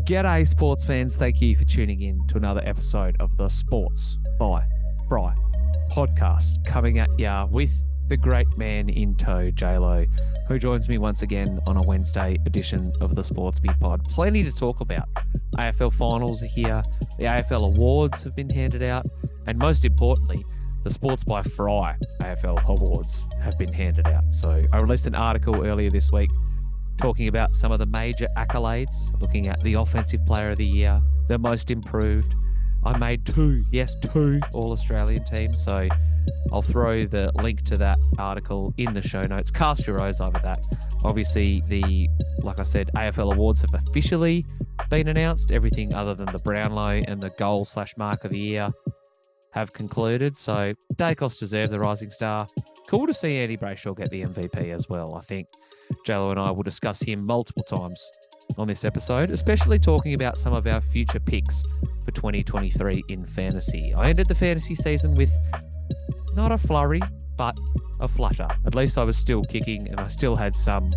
G'day, sports fans. Thank you for tuning in to another episode of the Sports by Fry podcast, coming at ya with the great man in tow, J-Lo, who joins me once again on a Wednesday edition of the Sports Big Pod. Plenty to talk about. AFL finals are here. The AFL Awards have been handed out. And most importantly, the Sports by Fry AFL Awards have been handed out. So I released an article earlier this week talking about some of the major accolades, looking at the Offensive Player of the Year, the Most Improved. I made two All-Australian teams, so I'll throw the link to that article in the show notes. Cast your eyes over that. Obviously, like I said, AFL Awards have officially been announced. Everything other than the Brownlow and the Goal/Mark of the Year have concluded. So Dacos deserved the Rising Star. Cool to see Andy Brayshaw get the MVP as well. I think Jello and I will discuss him multiple times on this episode, especially talking about some of our future picks for 2023 in fantasy. I ended the fantasy season with not a flurry, but a flutter. At least I was still kicking and I still had some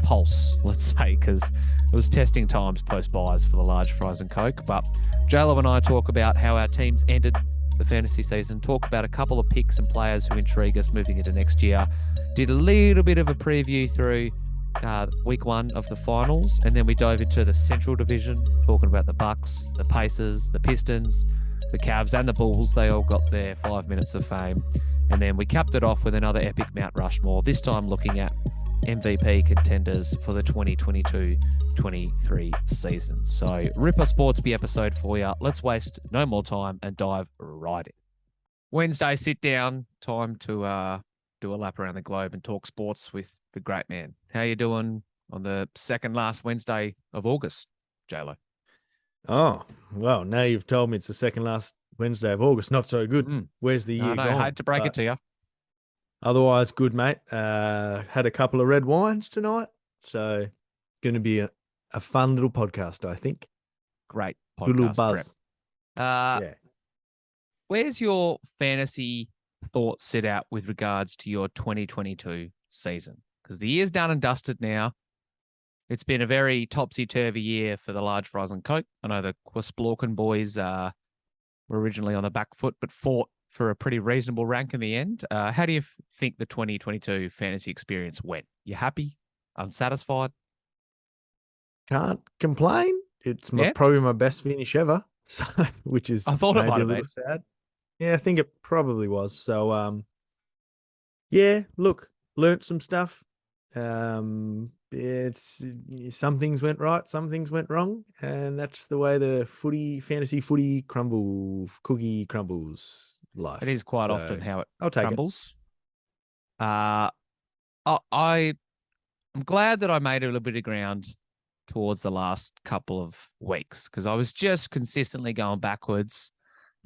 pulse, let's say, because it was testing times post-buys for the large fries and Coke. But Jello and I talk about how our teams ended the fantasy season, talk about a couple of picks and players who intrigue us moving into next year, did a little bit of a preview through week one of the finals, and then we dove into the Central Division, talking about the Bucks, the Pacers, the Pistons, the Cavs and the Bulls. They all got their 5 minutes of fame. And then we capped it off with another epic Mt Rushmore, this time looking at MVP contenders for the 2022-23 season. So Ripper Sportsby episode for you. Let's waste no more time and dive right in. Wednesday sit down, time to do a lap around the globe and talk sports with the great man. How you doing on the second last Wednesday of August, J-Lo? Oh, well, now you've told me it's the second last Wednesday of August. Not so good. Where's the year gone? I hate to break it to you. Otherwise, good, mate. Had a couple of red wines tonight, so going to be a fun little podcast, I think. Great podcast. Good little buzz. Yeah. Where's your fantasy thoughts set out with regards to your 2022 season? Because the year's done and dusted now. It's been a very topsy-turvy year for the large fries and Coke. I know the Quisplorkin boys were originally on the back foot, but fought for a pretty reasonable rank in the end. How do you think the 2022 fantasy experience went? You happy? Unsatisfied? Can't complain. It's probably my best finish ever, which is I thought maybe it might a have little been. sad. Yeah, I think it probably was. So, yeah, look, learnt some stuff. It's some things went right, some things went wrong, and that's the way the fantasy footy cookie crumbles life. It is quite often how it I'll take crumbles. I'm glad that I made a little bit of ground towards the last couple of weeks, because I was just consistently going backwards.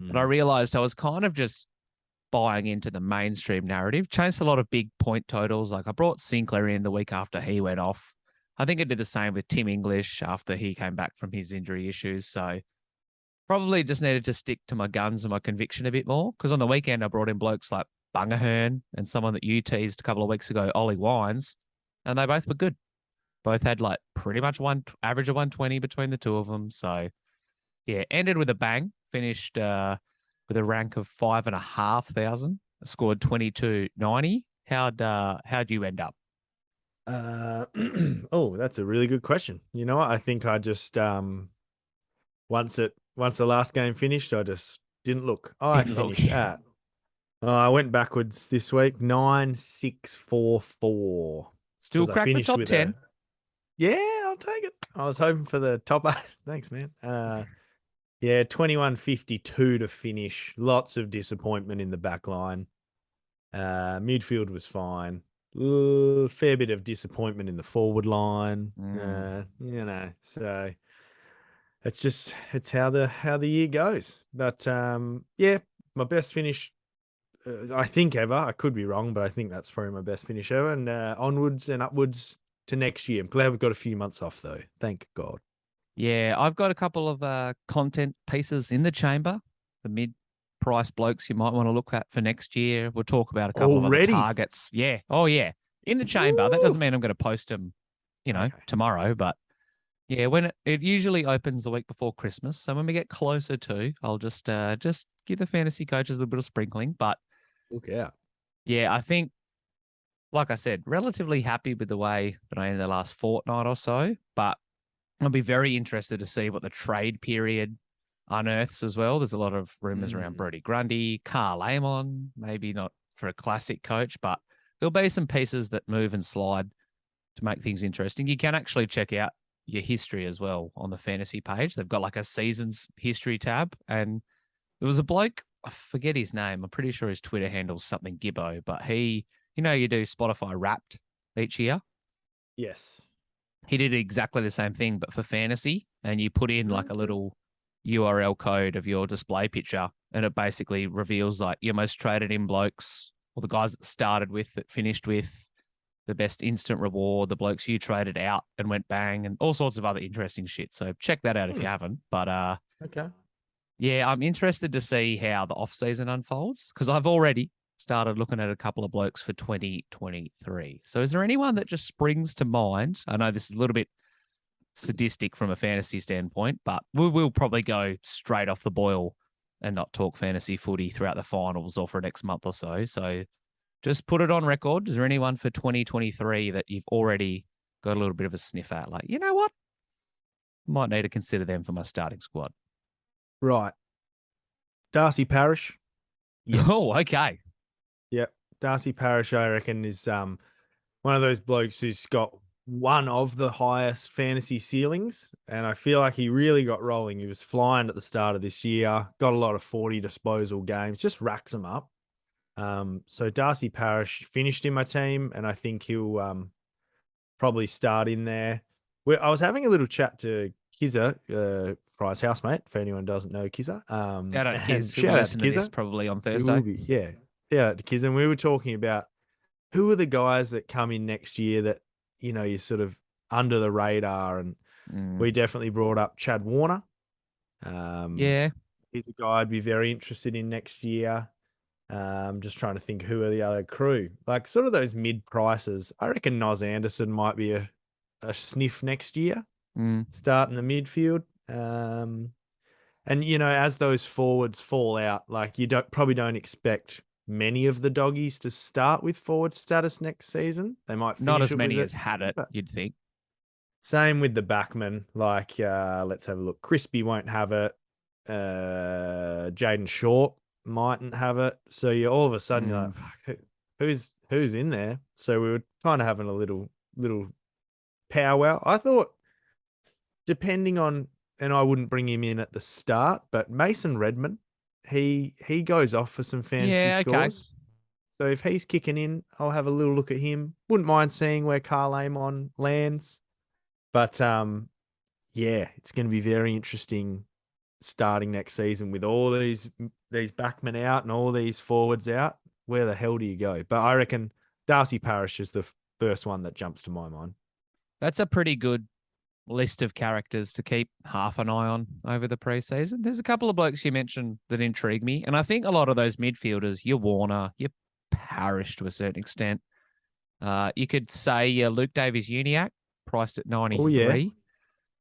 But I realized I was kind of just buying into the mainstream narrative, chased a lot of big point totals. Like I brought Sinclair in the week after he went off. I think I did the same with Tim English after he came back from his injury issues. So probably just needed to stick to my guns and my conviction a bit more. Because on the weekend, I brought in blokes like Bungahearn and someone that you teased a couple of weeks ago, Ollie Wines, and they both were good. Both had like pretty much one average of 120 between the two of them. So yeah, ended with a bang, finished with a rank of 5,500, scored 2290. How'd you end up? Oh, that's a really good question. You know what? I think I just once the last game finished, I just didn't look. I went backwards this week. 9,644. Still cracked the top 10. Yeah, I'll take it. I was hoping for the top 8. Thanks, man. Yeah, 21.52 to finish. Lots of disappointment in the back line. Midfield was fine. Fair bit of disappointment in the forward line. So it's how the year goes. But yeah, my best finish, I think ever. I could be wrong, but I think that's probably my best finish ever. And onwards and upwards to next year. I'm glad we've got a few months off though. Thank God. Yeah, I've got a couple of content pieces in the chamber, the mid-price blokes you might want to look at for next year. We'll talk about a couple of other targets. Yeah. Oh, yeah. In the chamber. That doesn't mean I'm going to post them, tomorrow. But, Yeah, when it usually opens the week before Christmas. So when we get closer to, I'll just give the fantasy coaches a little bit of sprinkling. But Look out. yeah, I think, like I said, relatively happy with the way that I ended the last fortnight or so. But I'll be very interested to see what the trade period unearths as well. There's a lot of rumors around Brody Grundy, Carl Amon, maybe not for a classic coach, but there'll be some pieces that move and slide to make things interesting. You can actually check out your history as well on the fantasy page. They've got like a seasons history tab. And there was a bloke, I forget his name. I'm pretty sure his Twitter handle's something Gibbo, but he, you do Spotify Wrapped each year. Yes. He did exactly the same thing, but for fantasy. And you put in like a little URL code of your display picture, and it basically reveals like your most traded in blokes, or the guys that started with, that finished with, the best instant reward, the blokes you traded out and went bang, and all sorts of other interesting shit. So check that out if you haven't. But Okay. yeah, I'm interested to see how the off season unfolds, because I've already started looking at a couple of blokes for 2023. So is there anyone that just springs to mind? I know this is a little bit sadistic from a fantasy standpoint, but we will probably go straight off the boil and not talk fantasy footy throughout the finals or for next month or so. So just put it on record. Is there anyone for 2023 that you've already got a little bit of a sniff at? Like, you know what? Might need to consider them for my starting squad. Right. Darcy Parish. Yes. Oh, okay. Yep. Darcy Parish, I reckon, is one of those blokes who's got one of the highest fantasy ceilings. And I feel like he really got rolling. He was flying at the start of this year, got a lot of 40 disposal games, just racks them up. So Darcy Parish finished in my team, and I think he'll probably start in there. I was having a little chat to Kizza, Fry's housemate, if anyone doesn't know Kizza. Shout out to Kiz. Shout out to To this Kizza. probably on It will Thursday. be, yeah. Shout out to Kizza. And we were talking about who are the guys that come in next year that, you're sort of under the radar. And we definitely brought up Chad Warner. Yeah. He's a guy I'd be very interested in next year. Just trying to think who are the other crew. Like sort of those mid prices. I reckon Noz Anderson might be a sniff next year. Start in the midfield. And as those forwards fall out, like you probably don't expect many of the doggies to start with forward status next season. They might finish Not as it many with as had it, you'd think. Same with the backman. Like, let's have a look. Crispy won't have it. Jaden Short mightn't have it. So you all of a sudden you're like, fuck, who's in there? So we were kind of having a little powwow. I thought, depending on, and I wouldn't bring him in at the start, but Mason Redman, he goes off for some fantasy scores. So if he's kicking in, I'll have a little look at him. Wouldn't mind seeing where Carl Amon lands. But yeah, it's going to be very interesting starting next season with all these backmen out and all these forwards out. Where the hell do you go? But I reckon Darcy Parish is the first one that jumps to my mind. That's a pretty good list of characters to keep half an eye on over the preseason. There's a couple of blokes you mentioned that intrigue me, and I think a lot of those midfielders, your Warner, your Parish to a certain extent. You could say your Luke Davies-Uniacke, priced at 93. Oh, yeah.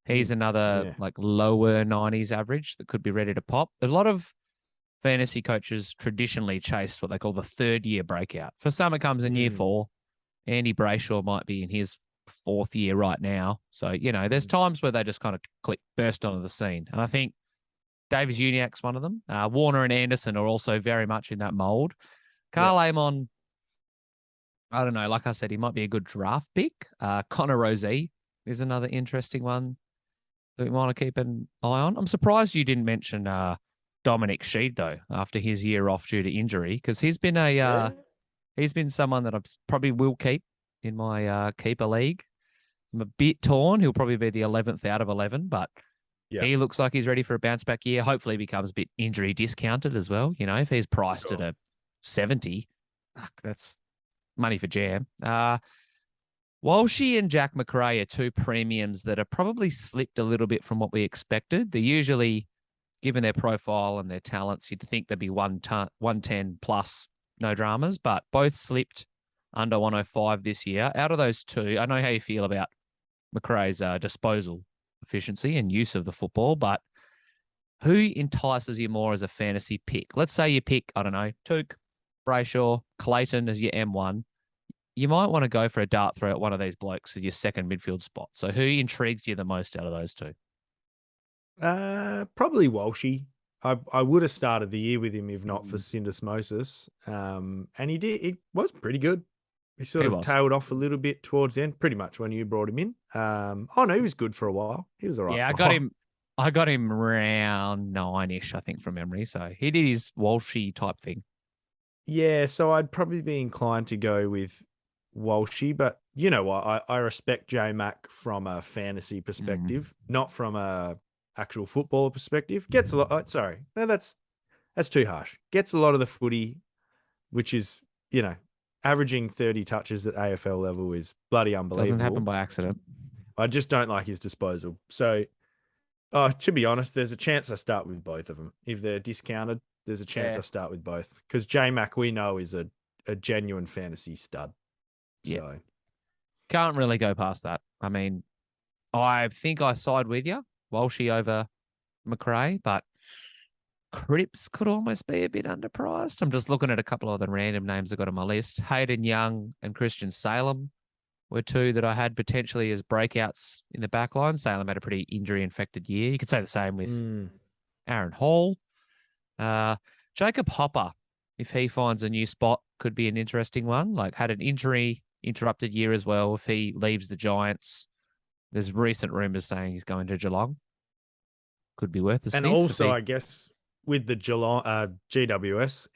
He's another like lower 90s average that could be ready to pop. A lot of fantasy coaches traditionally chase what they call the third year breakout. For some, it comes in year 4. Andy Brayshaw might be in his 4th year right now. So, there's times where they just kind of burst onto the scene. And I think Davies-Uniacke's one of them. Warner and Anderson are also very much in that mold. Carl Amon, I don't know. Like I said, he might be a good draft pick. Connor Rozee is another interesting one that we want to keep an eye on. I'm surprised you didn't mention Dominic Sheed, though, after his year off due to injury, because he's been he's been someone that I probably will keep in my keeper league. I'm a bit torn. He'll probably be the 11th out of 11, but he looks like he's ready for a bounce back year. Hopefully he becomes a bit injury discounted as well. If he's priced at a 70, that's money for jam. Walshy and Jack McRae are two premiums that have probably slipped a little bit from what we expected. They're usually, given their profile and their talents, you'd think they'd be 110 plus, no dramas, but both slipped under 105 this year. Out of those two, I know how you feel about McRae's disposal efficiency and use of the football, but who entices you more as a fantasy pick? Let's say you pick, I don't know, Took, Brayshaw, Clayton as your M1. You might want to go for a dart throw at one of these blokes at your second midfield spot. So who intrigues you the most out of those two? Probably Walshy. I would have started the year with him if not for syndesmosis. And he was pretty good. He sort of tailed off a little bit towards the end, pretty much when you brought him in. Oh no, he was good for a while. He was all right. Yeah, I got him around 9-ish, I think, from memory. So he did his Walshy type thing. Yeah, so I'd probably be inclined to go with Walshy, but you know what? I respect J Mac from a fantasy perspective, not from a actual football perspective. Gets a lot. Sorry, no, that's too harsh. Gets a lot of the footy, which is averaging 30 touches at AFL level is bloody unbelievable. Doesn't happen by accident. I just don't like his disposal. So, to be honest, there's a chance I start with both of them. If they're discounted, there's a chance I start with both. Because J-Mac, we know, is a genuine fantasy stud. Yeah. So. Can't really go past that. I mean, I think I side with you, Walshy over McRae, but Cripps could almost be a bit underpriced. I'm just looking at a couple of the random names I got on my list. Hayden Young and Christian Salem were two that I had potentially as breakouts in the back line. Salem had a pretty injury-infected year. You could say the same with Aaron Hall. Jacob Hopper, if he finds a new spot, could be an interesting one. Like, had an injury-interrupted year as well. If he leaves the Giants, there's recent rumours saying he's going to Geelong. Could be worth a sniff. And also, I guess, with the Geelong GWS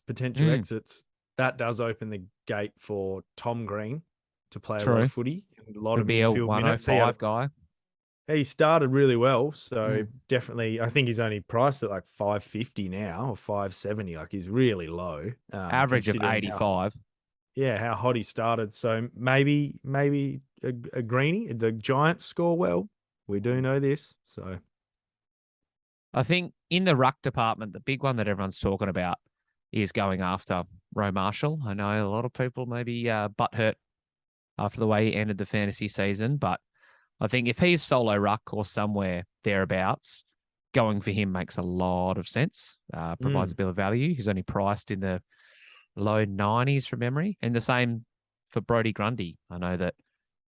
potential exits, that does open the gate for Tom Green to play a lot of footy and a lot of midfield minutes. He guy. He started really well, so definitely. I think he's only priced at like 550 now or 570. Like, he's really low. Average of 85. How hot he started. So maybe a greenie. The Giants score well. We do know this. So I think in the ruck department, the big one that everyone's talking about is going after Roe Marshall. I know a lot of people maybe butthurt after the way he ended the fantasy season, but I think if he's solo ruck or somewhere thereabouts, going for him makes a lot of sense, provides a bit of value. He's only priced in the low 90s from memory. And the same for Brodie Grundy. I know that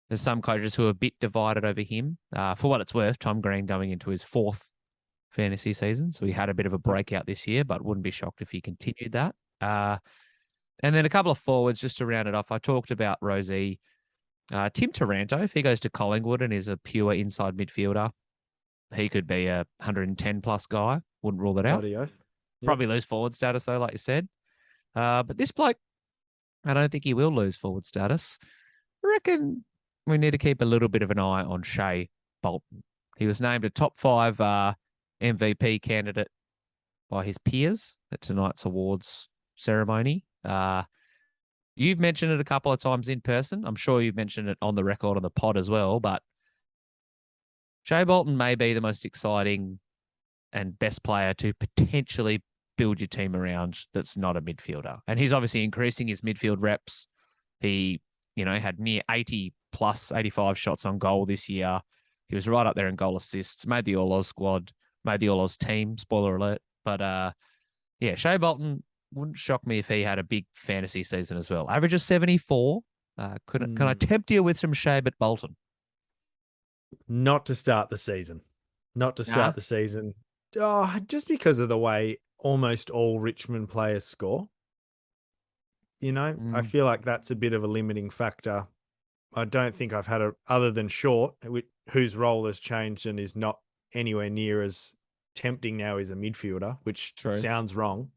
there's some coaches who are a bit divided over him. For what it's worth, Tom Green going into his fourth fantasy season. So he had a bit of a breakout this year, but wouldn't be shocked if he continued that. And then a couple of forwards just to round it off. I talked about Rosie. Tim Taranto, if he goes to Collingwood and is a pure inside midfielder, he could be a 110-plus guy. Wouldn't rule that out. Probably lose forward status, though, like you said. But this bloke, I don't think he will lose forward status. I reckon we need to keep a little bit of an eye on Shay Bolton. He was named a top 5 MVP candidate by his peers at tonight's awards ceremony. You've mentioned it a couple of times in person. I'm sure you've mentioned it on the record on the pod as well, but Shay Bolton may be the most exciting and best player to potentially build your team around that's not a midfielder. And he's obviously increasing his midfield reps. He, had near 80 plus 85 shots on goal this year. He was right up there in goal assists, made the All-Oz squad, made the All-Oz team, spoiler alert. But Shay Bolton, wouldn't shock me if he had a big fantasy season as well. Average of 74. Can I tempt you with some Shay but Bolton? Not to start the season. Oh, just because of the way almost all Richmond players score. I feel like that's a bit of a limiting factor. I don't think I've had other than Short, whose role has changed and is not anywhere near as tempting now as a midfielder, which sounds wrong.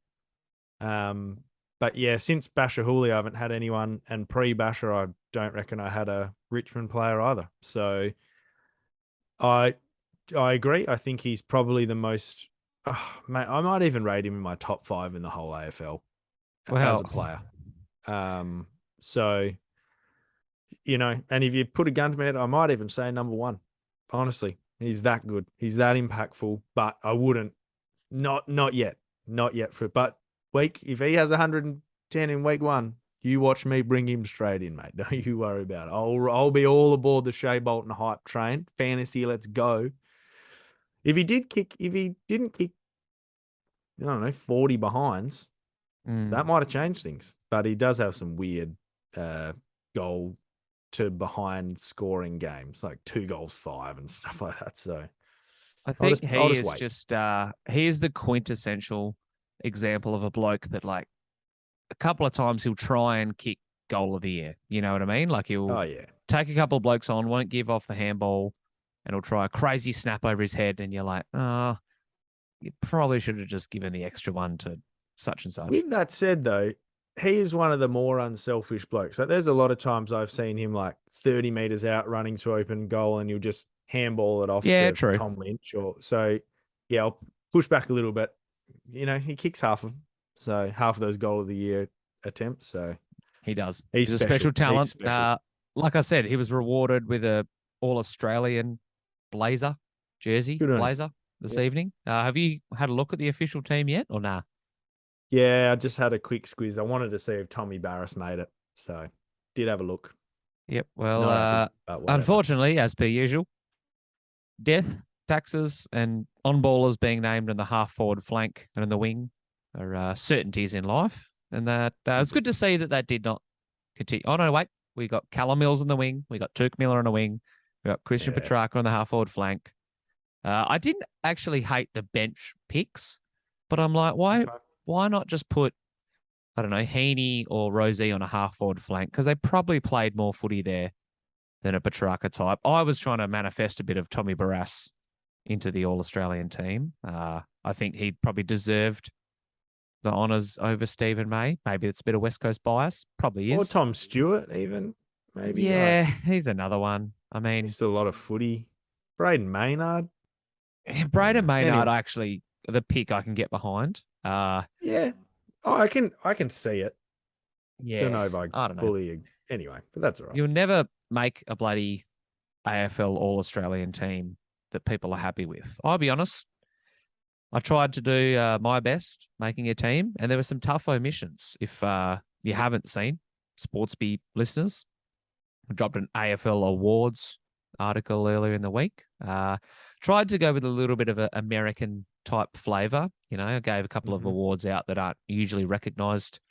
But yeah, since Basher Hooley, I haven't had anyone, and pre-Basher, I don't reckon I had a Richmond player either. So I agree. I think he's probably the most. Mate, I might even rate him in my top 5 in the whole AFL as a player. So and if you put a gun to me, I might even say number 1. Honestly, he's that good. He's that impactful. But I wouldn't. Not yet. Not yet for. But if he has 110 in week 1, You watch me bring him straight in, mate. Don't you worry about it. I'll be all aboard the Shay Bolton hype train. Fantasy, let's go. If he didn't kick, I don't know, 40 behinds, that might have changed things. But he does have some weird goal to behind scoring games, like 2 goals, 5 and stuff like that. So I think I'll he just is wait. just he is the quintessential example of a bloke that, like, a couple of times he'll try and kick goal of the year. You know what I mean? Like, he'll take a couple of blokes on, won't give off the handball, and he'll try a crazy snap over his head, and you're like, oh, you probably should have just given the extra one to such and such. With that said, though, he is one of the more unselfish blokes. Like, there's a lot of times I've seen him like 30 meters out running to open goal, and he'll just handball it off Yeah, to true. Tom Lynch. I'll push back a little bit. You know, he kicks half of them, so half of those goal of the year attempts. So he does. he's a special talent. special. Like I said, he was rewarded with a All-Australian jersey blazer this evening. Have you had a look at the official team yet, or nah? Yeah, I just had a quick squiz. I wanted to see if Tommy Barris made it, so did have a look. Yep. Well, unfortunately, as per usual, death, taxes, and on-ballers being named in the half-forward flank and in the wing are certainties in life. And that it's good to see that did not continue. Oh, no, wait. We got Callum Mills in the wing. We got Tuke Miller on the wing. We got Christian Petrarca on the half-forward flank. I didn't actually hate the bench picks, but I'm like, why not just put, I don't know, Heaney or Rosie on a half-forward flank? Because they probably played more footy there than a Petrarca type. I was trying to manifest a bit of Tommy Barras into the All-Australian team. I think he probably deserved the honours over Stephen May. Maybe it's a bit of West Coast bias. Probably is. Or Tom Stewart, even. Maybe. Yeah, he's another one. I mean, he's still a lot of footy. Braden Maynard. Braden Maynard, actually, the pick I can get behind. Yeah. Oh, I can see it. Yeah. Don't know if I don't fully know. Anyway, but that's all right. You'll never make a bloody AFL All-Australian team that people are happy with. I'll be honest. I tried to do my best making a team, and there were some tough omissions. If you haven't seen, Sportsby listeners, I dropped an AFL Awards article earlier in the week. Tried to go with a little bit of an American type flavor. You know, I gave a couple of awards out that aren't usually recognized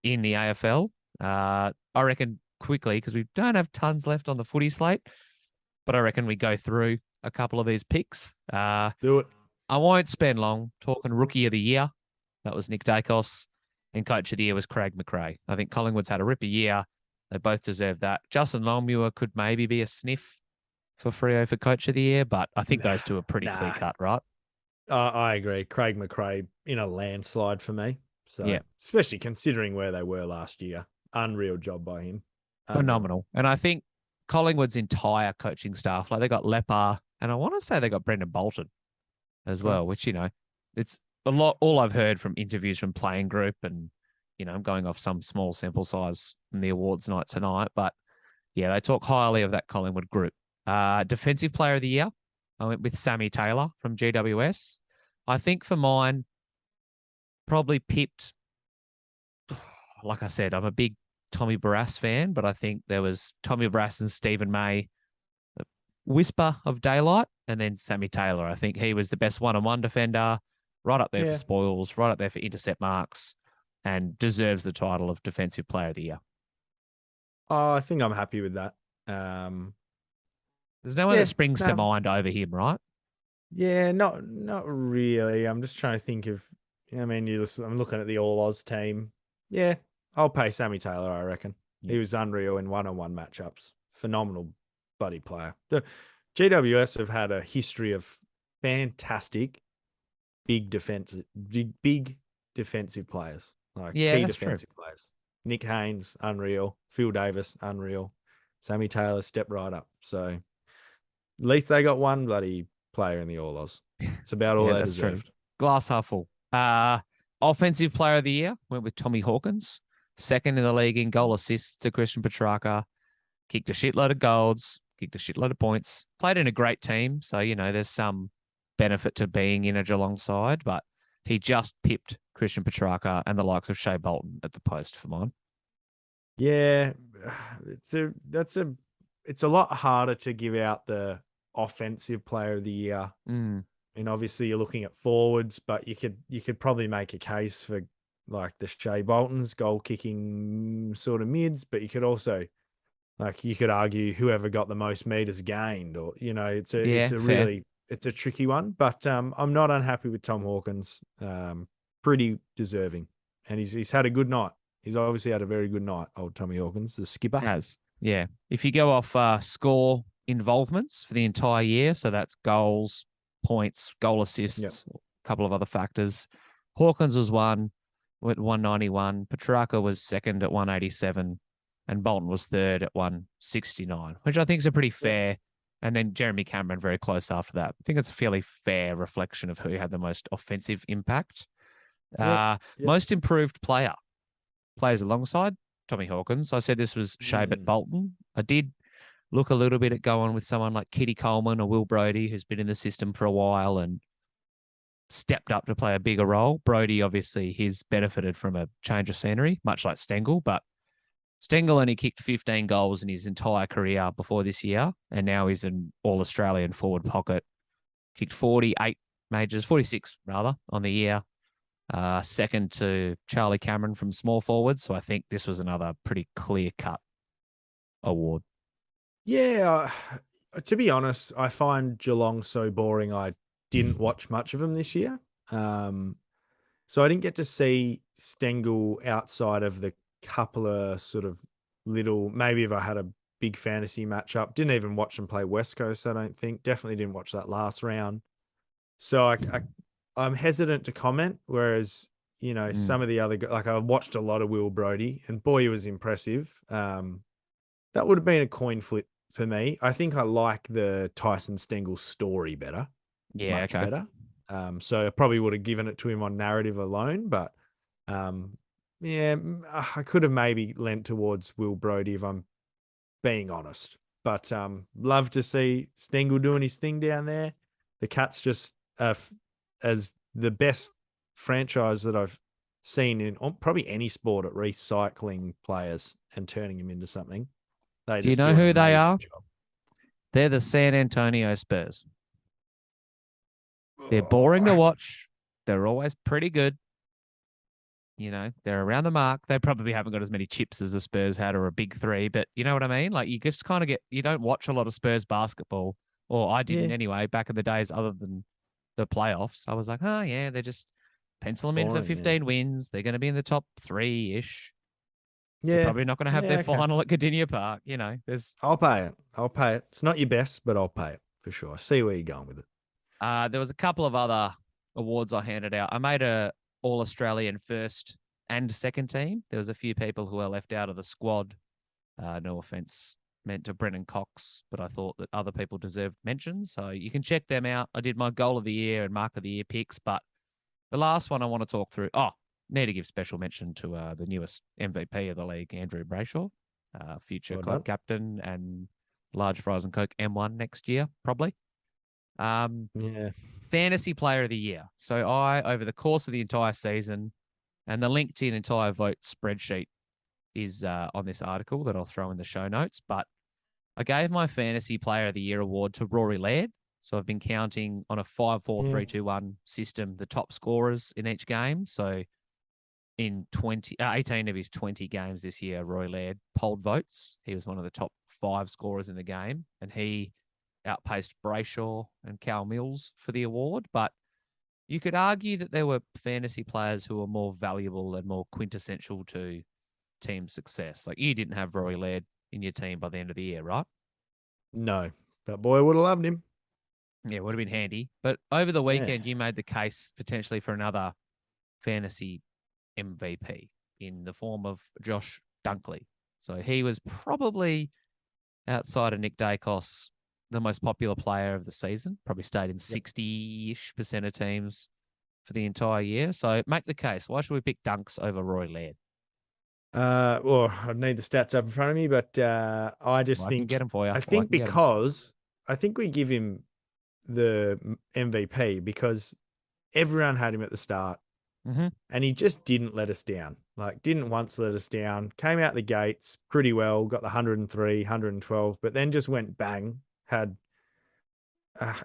in the AFL. I reckon quickly, because we don't have tons left on the footy slate, but I reckon we go through a couple of these picks. Do it. I won't spend long talking Rookie of the Year. That was Nick Dacos. And Coach of the Year was Craig McRae. I think Collingwood's had a ripper year. They both deserve that. Justin Longmuir could maybe be a sniff for Freo for Coach of the Year, but I think those two are pretty clear cut, right? I agree. Craig McRae in a landslide for me. So, yeah. Especially considering where they were last year. Unreal job by him. Phenomenal. And I think Collingwood's entire coaching staff, like they got Lepar, and I want to say they got Brendan Bolton as well, which, you know, it's a lot. All I've heard from interviews from playing group, and, you know, I'm going off some small sample size in the awards night tonight, but yeah, they talk highly of that Collingwood group. Defensive Player of the Year, I went with Sammy Taylor from GWS. I think for mine, probably pipped, like I said, I'm a big Tommy Barras fan, but I think there was Tommy Barras and Stephen May, a whisper of daylight, and then Sammy Taylor. I think he was the best one-on-one defender, right up there for spoils, right up there for intercept marks, and deserves the title of Defensive Player of the Year. Oh, I think I'm happy with that. There's no one that springs to mind over him, right? Yeah, not really. I'm just trying to think of, I mean, I'm looking at the All-Oz team. Yeah, I'll pay Sammy Taylor, I reckon. Yeah. He was unreal in one-on-one matchups. Phenomenal bloody player. The GWS have had a history of fantastic big defensive players. Like key defensive players. Nick Haynes, unreal. Phil Davis, unreal. Sammy Taylor stepped right up. So at least they got one bloody player in the All-Oz. It's about all they deserved. True. Glass half full. Offensive Player of the Year went with Tommy Hawkins. Second in the league in goal assists to Christian Petrarca. Kicked a shitload of goals. Kicked a shitload of points. Played in a great team. So, you know, there's some benefit to being in a Geelong side. But he just pipped Christian Petrarca and the likes of Shay Bolton at the post for mine. Yeah, it's a lot harder to give out the offensive player of the year. Mm. And obviously you're looking at forwards, but you could probably make a case for like the Shay Boltons, goal kicking sort of mids, but you could also you could argue whoever got the most meters gained, or Yeah, fair. it's a tricky one. But I'm not unhappy with Tom Hawkins. Pretty deserving, and he's had a good night. He's obviously had a very good night, old Tommy Hawkins, the skipper. Has. Yeah. If you go off score involvements for the entire year, so that's goals, points, goal assists, a couple of other factors. Hawkins was one with 191. Petrarca was second at 187. And Bolton was third at 169, which I think is a pretty fair. And then Jeremy Cameron very close after that. I think it's a fairly fair reflection of who had the most offensive impact. Most improved player plays alongside Tommy Hawkins. I said this was Shay Bolton. I did look a little bit at going with someone like Kitty Coleman or Will Brodie, who's been in the system for a while and stepped up to play a bigger role. Brodie, obviously, he's benefited from a change of scenery, much like Stengel, but Stengel only kicked 15 goals in his entire career before this year, and now he's an all-Australian forward pocket. Kicked 48 majors, 46 rather, on the year. Second to Charlie Cameron from small forward. So I think this was another pretty clear-cut award. Yeah, to be honest, I find Geelong so boring. I didn't watch much of them this year. So I didn't get to see Stengel outside of the couple of sort of little, maybe if I had a big fantasy matchup. Didn't even watch them play West Coast, I don't think. Definitely didn't watch that last round. So I'm hesitant to comment, whereas, some of the other, like I watched a lot of Will Brodie, and boy, he was impressive. That would have been a coin flip for me. I think I like the Tyson Stengel story better. Yeah, much okay. better. So I probably would have given it to him on narrative alone, but I could have maybe lent towards Will Brodie if I'm being honest. But love to see Stengel doing his thing down there. The Cats just as the best franchise that I've seen in probably any sport at recycling players and turning them into something. They Do you just know do an who they amazing are? job. They're the San Antonio Spurs. They're boring to watch. They're always pretty good. They're around the mark. They probably haven't got as many chips as the Spurs had or a big three, but you know what I mean? Like you just kind of you don't watch a lot of Spurs basketball, or I didn't anyway, back in the days other than the playoffs. I was like, oh yeah, they're just pencil them in for 15 wins. They're going to be in the top 3-ish. They're probably not going to have their final at Gardenia Park. I'll pay it. It's not your best, but I'll pay it for sure. I see where you're going with it. There was a couple of other awards I handed out. I made a All-Australian first and second team. There was a few people who were left out of the squad. No offense meant to Brennan Cox, but I thought that other people deserved mention. So you can check them out. I did my goal of the year and mark of the year picks, but the last one I want to talk through. Need to give special mention to the newest MVP of the league, Andrew Brayshaw, future club captain and large fries and Coke M1 next year, probably. Fantasy player of the year. So over the course of the entire season, and the link to the entire vote spreadsheet is on this article that I'll throw in the show notes, but I gave my fantasy player of the year award to Rory Laird. So I've been counting on a 5-4-3-2-1 system, the top scorers in each game. So in 18 of his 20 games this year, Rory Laird polled votes. He was one of the top 5 scorers in the game, and he outpaced Brayshaw and Cal Mills for the award. But you could argue that there were fantasy players who were more valuable and more quintessential to team success. Like you didn't have Rory Laird in your team by the end of the year, right? No, but boy, would have loved him. Yeah, would have been handy. But over the weekend, you made the case potentially for another fantasy MVP in the form of Josh Dunkley. So he was probably, outside of Nick Dacos, the most popular player of the season. Probably stayed in 60-ish% of teams for the entire year. So make the case. Why should we pick Dunks over Roy Laird? Well, I need the stats up in front of me, but I just think I can get them for you. I think I think we give him the MVP because everyone had him at the start. Mm-hmm. And he just didn't let us down. Like, didn't once let us down. Came out the gates pretty well, got the 103, 112, but then just went bang, had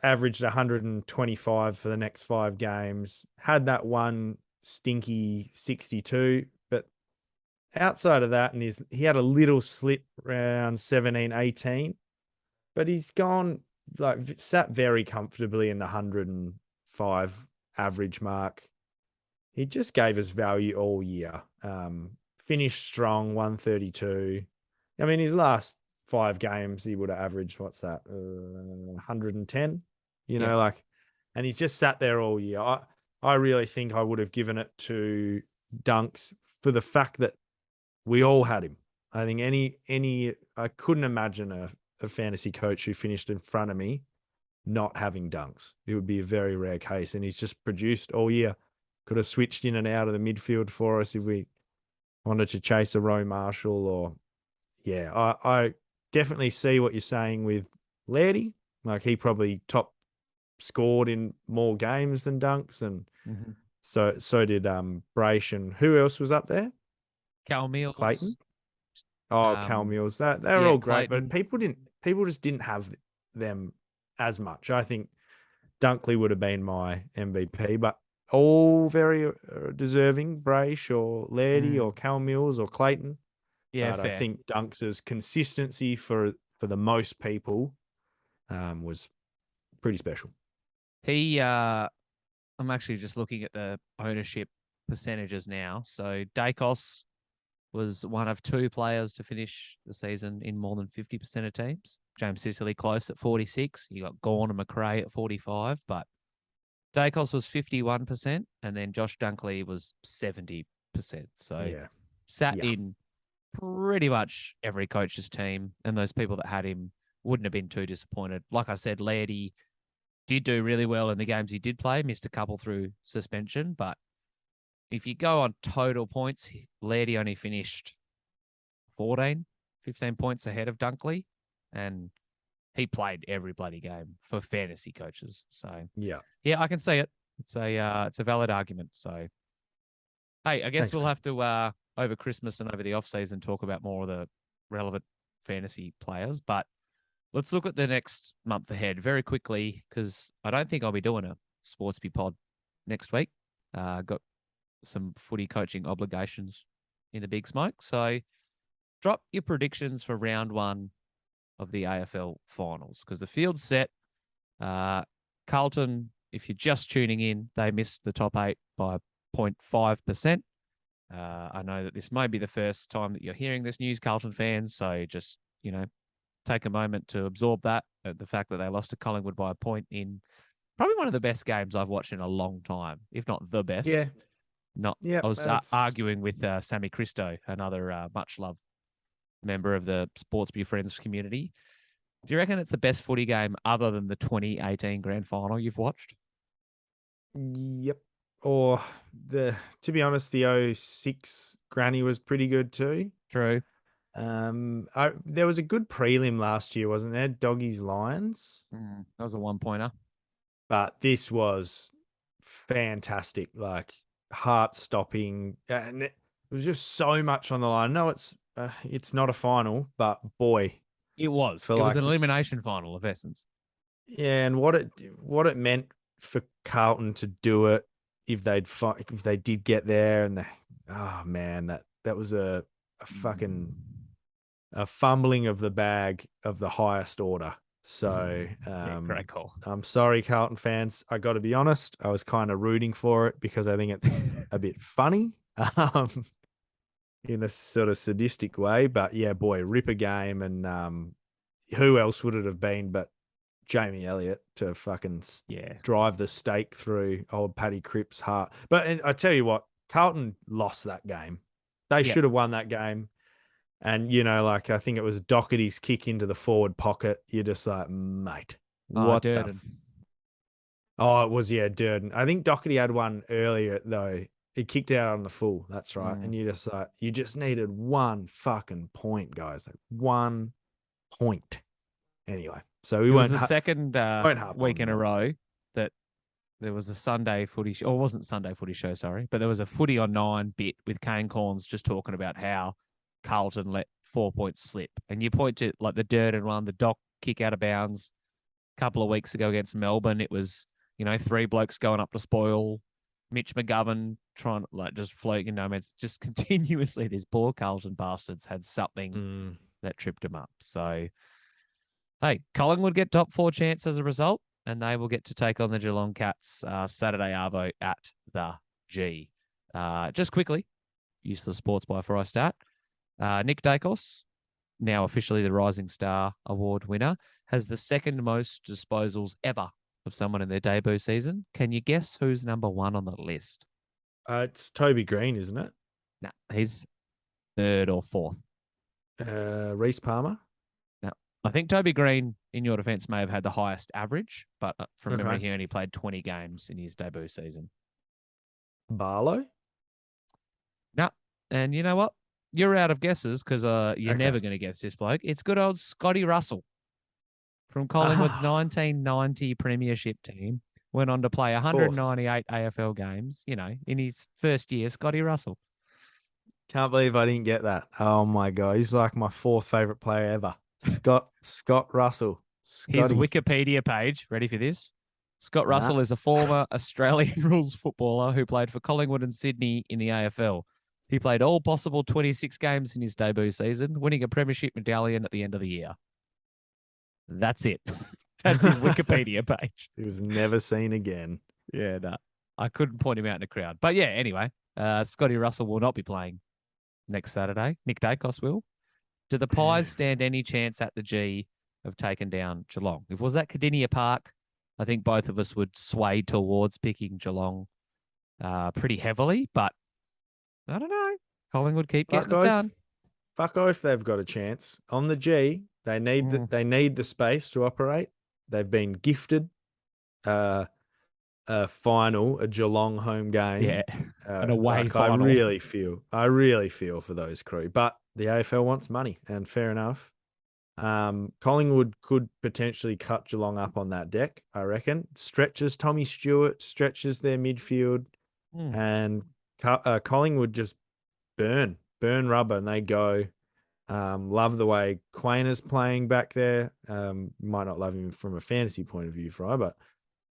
averaged 125 for the next 5 games, had that one stinky 62, but outside of that, and he had a little slip around 17, 18, but he's gone, like, sat very comfortably in the 105 average mark. He just gave us value all year. Finished strong, 132. I mean, his last 5 games, he would have averaged, what's that, 110? Yep. And he's just sat there all year. I really think I would have given it to Dunks for the fact that we all had him. I think I couldn't imagine a fantasy coach who finished in front of me not having Dunks. It would be a very rare case, and he's just produced all year. Could have switched in and out of the midfield for us if we wanted to chase a Rowe Marshall or, yeah, I definitely see what you're saying with Lairdy. Like, he probably top scored in more games than Dunks, and so did Brace, and who else was up there? Cal Mills. Clayton. Oh, Cal Mills. They're yeah, all great, Clayton. but people just didn't have them as much. I think Dunkley would have been my MVP, but all very deserving, Brace or Lairdy or Cal Mills or Clayton. Yeah, but fair. I think Dunks' consistency for the most people was pretty special. I'm actually just looking at the ownership percentages now. So Dacos was one of 2 players to finish the season in more than 50% of teams. James Sicily close at 46. You got Gawn and McRae at 45, but Dacos was 51%, and then Josh Dunkley was 70%. So sat in pretty much every coach's team, and those people that had him wouldn't have been too disappointed. Like I said, Lairdy did do really well in the games he did play, missed a couple through suspension, but if you go on total points, Lairdy only finished 15 points ahead of Dunkley, and he played every bloody game for fantasy coaches. So yeah, I can see it. It's a valid argument. So hey, I guess we'll have to over Christmas and over the off season talk about more of the relevant fantasy players. But let's look at the next month ahead very quickly, because I don't think I'll be doing a Sportsby pod next week. Got some footy coaching obligations in the big smoke. So drop your predictions for round 1 of the AFL finals, because the field's set. Carlton, if you're just tuning in, they missed the top 8 by 0.5%. I know that this may be the first time that you're hearing this news, Carlton fans, so just, take a moment to absorb that, the fact that they lost to Collingwood by a point in probably one of the best games I've watched in a long time, if not the best. Yeah. I was arguing with Sammy Christo, another much-loved member of the Sportsby Friends community. Do you reckon it's the best footy game other than the 2018 grand final you've watched? Yep. Or to be honest, the 06 granny was pretty good too. True. There was a good prelim last year, wasn't there? Doggies Lions. That was a 1-pointer. But this was fantastic, like heart-stopping, and it was just so much on the line. No, it's not a final, but boy, it was. It was an elimination final of essence. Yeah, and what it meant for Carlton to do it if they did get there, and that was a fucking fumbling of the bag of the highest order. So great call. I'm sorry, Carlton fans. I got to be honest, I was kind of rooting for it because I think it's a bit funny in a sort of sadistic way. But yeah, boy, ripper game. And who else would it have been but Jamie Elliott to fucking drive the stake through old Paddy Cripps' heart. But I tell you what, Carlton lost that game. They should have won that game. And, I think it was Doherty's kick into the forward pocket. You're just like, mate, what Durden. It was, Durden. I think Doherty had one earlier, though. He kicked out on the full. That's right. And you just needed one fucking point, guys. Like 1 point. Anyway, so it was the second week in a row that there was a Sunday footy show, or it wasn't Sunday footy show, sorry, but there was a footy on 9 bit with Kane Corns just talking about how Carlton let 4 points slip. And you point to like the Durden one, the Doc kick out of bounds a couple of weeks ago against Melbourne. It was, 3 blokes going up to spoil. Mitch McGovern trying like just floating, it's just continuously these poor Carlton bastards had something that tripped them up. So, hey, Collingwood get top 4 chance as a result, and they will get to take on the Geelong Cats Saturday arvo at the G. Just quickly, useless sports by before I start. Nick Dacos, now officially the Rising Star Award winner, has the second most disposals ever of someone in their debut season. Can you guess who's number 1 on the list? It's Toby Green, isn't it? No, he's 3rd or 4th. Reece Palmer? No, I think Toby Green, in your defence, may have had the highest average, but from memory, he only played 20 games in his debut season. Barlow? No, and you know what? You're out of guesses because you're never going to guess this bloke. It's good old Scottie Russell from Collingwood's 1990 Premiership team. Went on to play 198 AFL games, in his first year, Scottie Russell. Can't believe I didn't get that. Oh, my God. He's like my 4th favourite player ever. Scott Russell. Scotty. His Wikipedia page, ready for this? Scott Russell is a former Australian rules footballer who played for Collingwood and Sydney in the AFL. He played all possible 26 games in his debut season, winning a premiership medallion at the end of the year. That's it. That's his Wikipedia page. He was never seen again. Yeah, no. I couldn't point him out in the crowd. But yeah, anyway, Scottie Russell will not be playing next Saturday. Nick Dacos will. Do the Pies stand any chance at the G of taking down Geelong? If it was at Cardinia Park, I think both of us would sway towards picking Geelong pretty heavily, but I don't know. Collingwood keep getting it done. Fuck off, they've got a chance. On the G, they need the space to operate. They've been gifted a final, a Geelong home game. Yeah, an away final. I really feel for those crew. But the AFL wants money, and fair enough. Collingwood could potentially cut Geelong up on that deck, I reckon. Stretches Tommy Stewart, stretches their midfield, and Collingwood just burn rubber, and they go. Love the way Quayner's playing back there. Might not love him from a fantasy point of view, Fry, but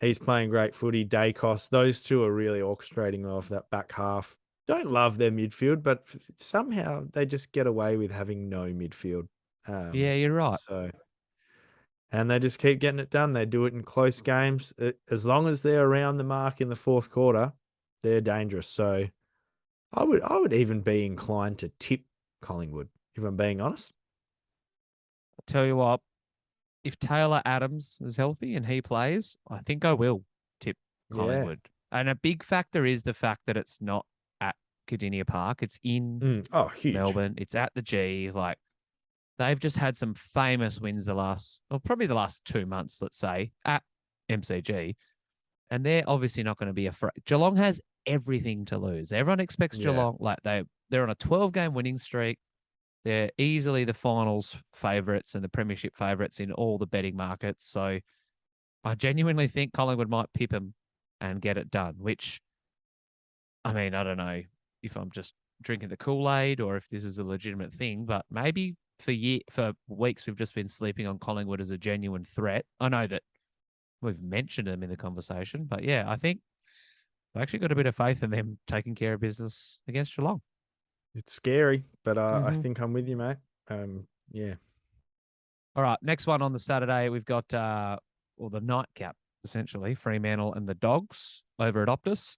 he's playing great footy. Dacos, those two are really orchestrating off that back half. Don't love their midfield, but somehow they just get away with having no midfield. Yeah, you're right. And they just keep getting it done. They do it in close games. As long as they're around the mark in the 4th quarter, they're dangerous. So I would even be inclined to tip Collingwood, if I'm being honest. I'll tell you what, if Taylor Adams is healthy and he plays, I think I will tip Collingwood. Yeah. And a big factor is the fact that it's not at Cardinia Park. It's in Melbourne. It's at the G. Like, they've just had some famous wins probably the last 2 months, let's say, at MCG. And they're obviously not going to be afraid. Geelong has everything to lose. Everyone expects Geelong, like they're on a 12-game winning streak. They're easily the finals favourites and the premiership favourites in all the betting markets. So I genuinely think Collingwood might pip them and get it done, which, I mean, I don't know if I'm just drinking the Kool-Aid or if this is a legitimate thing, but maybe for weeks we've just been sleeping on Collingwood as a genuine threat. I know that we've mentioned them in the conversation, but yeah, I think I've actually got a bit of faith in them taking care of business against Geelong. It's scary, but I think I'm with you, mate. Yeah. All right, next one on the Saturday, we've got the nightcap, essentially, Fremantle and the Dogs over at Optus.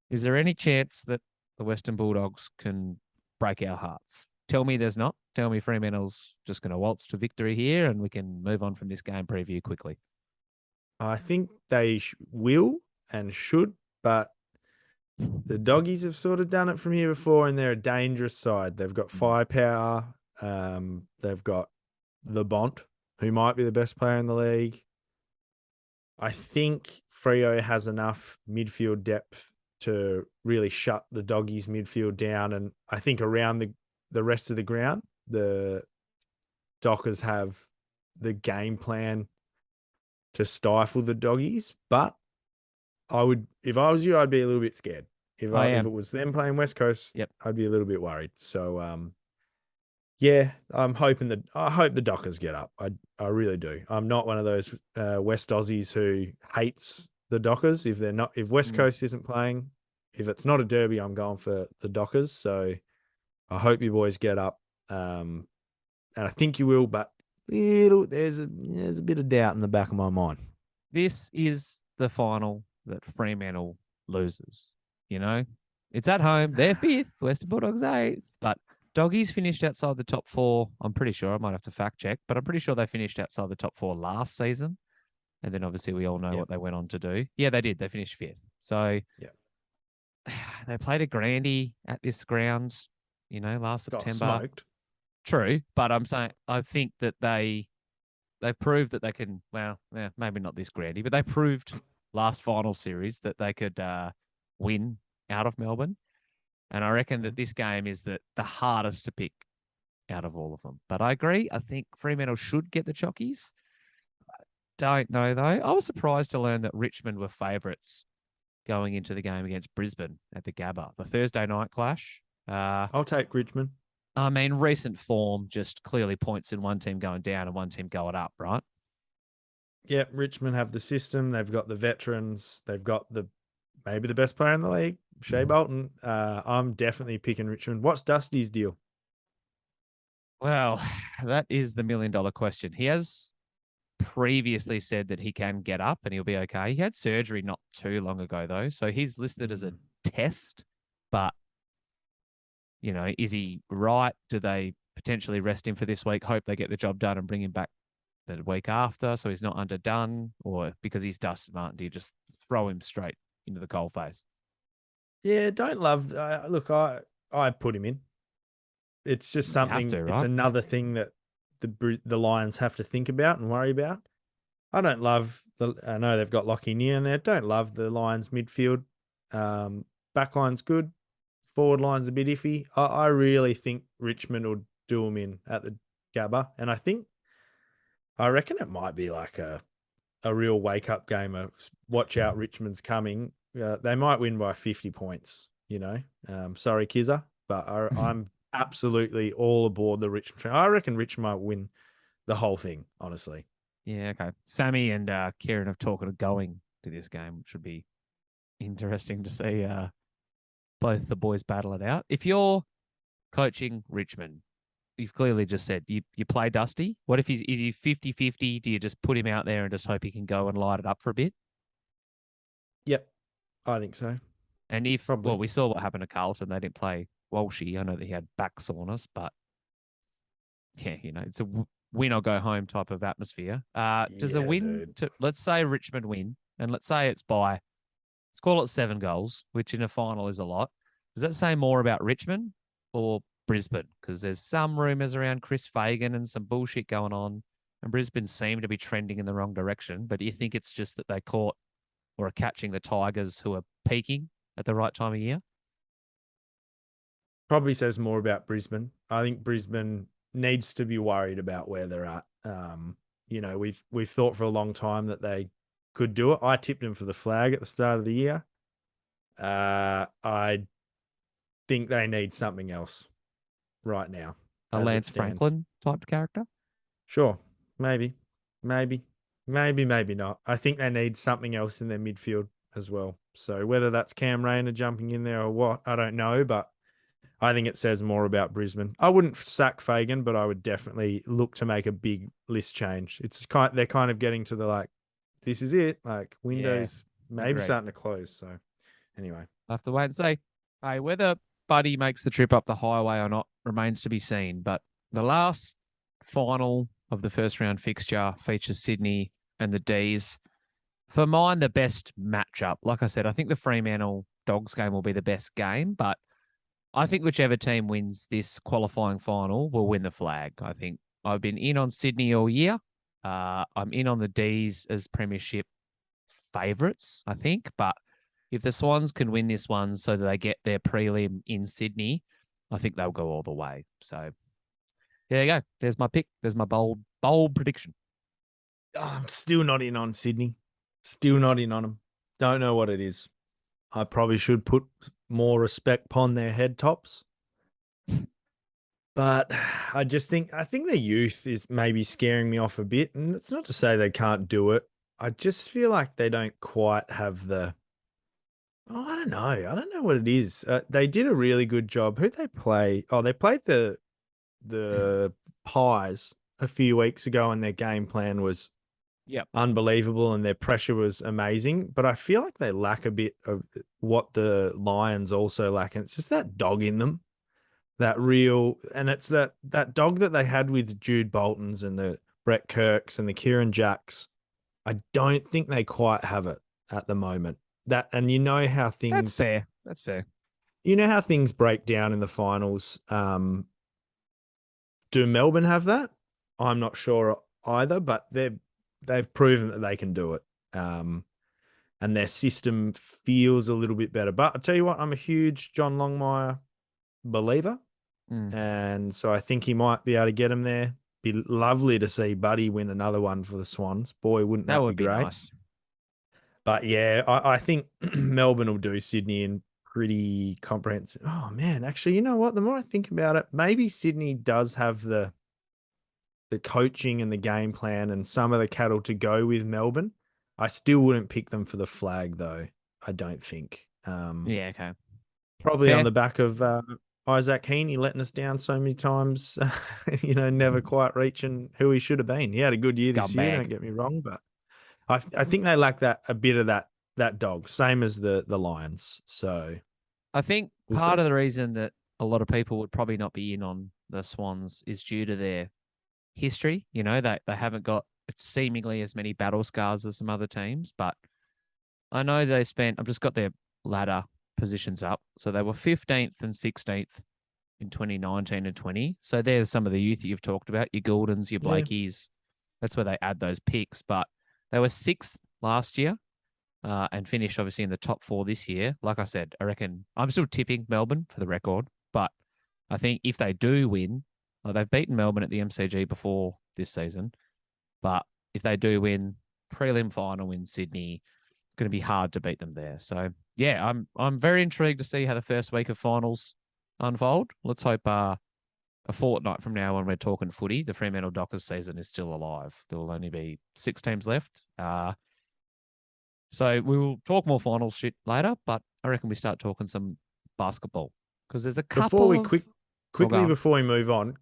Is there any chance that the Western Bulldogs can break our hearts? Tell me there's not. Tell me Fremantle's just going to waltz to victory here and we can move on from this game preview quickly. I think they will and should, but the Doggies have sort of done it from here before, and they're a dangerous side. They've got firepower. They've got the Bont, who might be the best player in the league. I think Freo has enough midfield depth to really shut the Doggies' midfield down, and I think around the rest of the ground, the Dockers have the game plan to stifle the Doggies, but I would, if I was you, I'd be a little bit scared. If I if am. it was them playing West Coast, Yep. I'd be a little bit worried. So, yeah, I hope the Dockers get up. I really do. I'm not one of those West Aussies who hates the Dockers. If West Coast isn't playing, if it's not a derby, I'm going for the Dockers. So I hope you boys get up. And I think you will, but there's a bit of doubt in the back of my mind. This is the final that Fremantle loses. You know, it's at home. They're 5th. Western Bulldogs 8th. But Doggies finished outside the top 4. I'm pretty sure. I might have to fact check, but I'm pretty sure they finished outside the top 4 last season. And then obviously we all know what they went on to do. Yeah, they did. They finished 5th. So they played a Grandy at this ground, last September. Got smoked. True, but I'm saying I think that they've proved that they can. Well, maybe not this Grandy, but they proved last final series that they could win out of Melbourne, and I reckon that this game is the hardest to pick out of all of them. But I agree. I think Fremantle should get the Chockies. Don't know though. I was surprised to learn that Richmond were favourites going into the game against Brisbane at the Gabba, the Thursday night clash. I'll take Richmond. I mean, recent form just clearly points in one team going down and one team going up, right? Yeah, Richmond have the system. They've got the veterans. They've got maybe the best player in the league, Shay Bolton. I'm definitely picking Richmond. What's Dusty's deal? Well, that is the $1 million question. He has previously said that he can get up and he'll be okay. He had surgery not too long ago, though, so he's listed as a test, but is he right? Do they potentially rest him for this week, hope they get the job done and bring him back the week after so he's not underdone? Or because he's Dustin Martin, do you just throw him straight into the coalface? Yeah, don't love. Look, I put him in. It's just something. To, right? It's another thing that the Lions have to think about and worry about. I don't love I know they've got Lockie Near in there. Don't love the Lions midfield. Backline's good. Forward line's a bit iffy. I really think Richmond will do them in at the Gabba, and I reckon it might be like a real wake up game of watch out, Richmond's coming. They might win by 50 points. Sorry, Kizza, but I'm absolutely all aboard the Richmond. I reckon Richmond might win the whole thing. Honestly. Yeah. Okay. Sammy and Kieran have talked of going to this game, which would be interesting to see. Both the boys battle it out. If you're coaching Richmond, you've clearly just said you play Dusty. What if is he 50-50? Do you just put him out there and just hope he can go and light it up for a bit? Yep, I think so. And we saw what happened to Carlton. They didn't play Walshy. I know that he had back soreness, but yeah, it's a win or go home type of atmosphere. Does a win, let's say Richmond win, and let's say it's by, let's call it 7 goals, which in a final is a lot. Does that say more about Richmond or Brisbane? Because there's some rumours around Chris Fagan and some bullshit going on, and Brisbane seem to be trending in the wrong direction. But do you think it's just that they caught or are catching the Tigers who are peaking at the right time of year? Probably says more about Brisbane. I think Brisbane needs to be worried about where they're at. We've thought for a long time that they could do it. I tipped them for the flag at the start of the year. I think they need something else right now. A Lance Franklin type character? Sure. Maybe not. I think they need something else in their midfield as well. So whether that's Cam Rayner jumping in there or what, I don't know, but I think it says more about Brisbane. I wouldn't sack Fagan, but I would definitely look to make a big list change. They're kind of getting to the this is it. Windows maybe starting to close. So anyway, I have to wait and see. Hey, whether Buddy makes the trip up the highway or not remains to be seen. But the last final of the first round fixture features Sydney and the D's. For mine, the best matchup. Like I said, I think the Fremantle Dogs game will be the best game, but I think whichever team wins this qualifying final will win the flag. I think I've been in on Sydney all year. I'm in on the D's as premiership favourites, I think. But if the Swans can win this one so that they get their prelim in Sydney, I think they'll go all the way. So there you go. There's my pick. There's my bold prediction. I'm still not in on Sydney. Still not in on them. Don't know what it is. I probably should put more respect upon their head tops. But I think the youth is maybe scaring me off a bit. And it's not to say they can't do it. I just feel like they don't quite have the. Oh, I don't know. I don't know what it is. They did a really good job. Who'd they play? Oh, they played the Pies a few weeks ago, and their game plan was Yep. unbelievable, and their pressure was amazing. But I feel like they lack a bit of what the Lions also lack, and it's just that dog in them, that real, and it's that dog that they had with Jude Boltons and the Brett Kirks and the Kieran Jacks. I don't think they quite have it at the moment. That, and you know how things That's fair. That's fair. You know how things break down in the finals. Do Melbourne have that? I'm not sure either, but they've proven that they can do it. And their system feels a little bit better. But I'll tell you what, I'm a huge John Longmire believer. And so I think he might be able to get him there. Be lovely to see Buddy win another one for the Swans. Boy, wouldn't that would be great? Nice. But yeah, I think Melbourne will do Sydney in pretty comprehensive. Oh man, actually, you know what? The more I think about it, maybe Sydney does have the coaching and the game plan and some of the cattle to go with Melbourne. I still wouldn't pick them for the flag though. I don't think. Yeah, okay. Probably Fair. on the back of Isaac Heaney letting us down so many times. Never quite reaching who he should have been. He had a good year this year. Don't get me wrong, but I think they lack a bit of that dog, same as the Lions. So I think part of the reason that a lot of people would probably not be in on the Swans is due to their history. You know, they haven't got seemingly as many battle scars as some other teams, but I know they spent, I've just got their ladder positions up. So they were 15th and 16th in 2019 and 20. So there's some of the youth that you've talked about, your Gouldens, your Blakeys. That's where they add those picks. But they were 6th last year and finished obviously in the top 4 this year. Like I said, I reckon I'm still tipping Melbourne for the record, but I think if they do win, they've beaten Melbourne at the MCG before this season, but if they do win prelim final in Sydney, it's going to be hard to beat them there. So yeah, I'm very intrigued to see how the first week of finals unfold. Let's hope a fortnight from now when we're talking footy, the Fremantle Dockers season is still alive. There will only be 6 teams left. So we will talk more finals shit later, but I reckon we start talking some basketball because there's a couple quickly before we move on,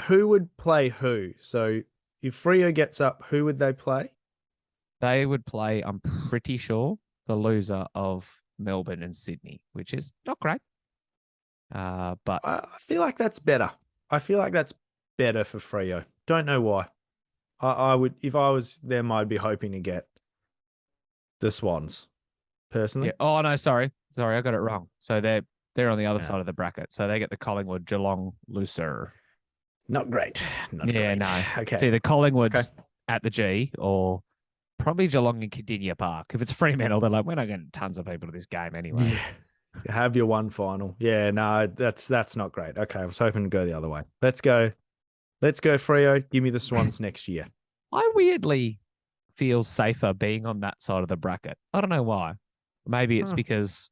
who would play who? So if Freo gets up, who would they play? They would play, I'm pretty sure, the loser of Melbourne and Sydney, which is not great. But I feel like that's better. I feel like that's better for Freo. Don't know why. I would, if I was them, I'd be hoping to get the Swans, personally. Yeah. Oh no, sorry, I got it wrong. So they're on the other side of the bracket. So they get the Collingwood Geelong loser. Not great. No. Okay. It's either Collingwood at the G or probably Geelong in Cardinia Park. If it's Fremantle, they're like, we're not getting tons of people to this game anyway. Yeah. Have your one final. Yeah, no, that's not great. Okay, I was hoping to go the other way. Let's go Freo. Give me the Swans next year. I weirdly feel safer being on that side of the bracket. I don't know why. Maybe it's because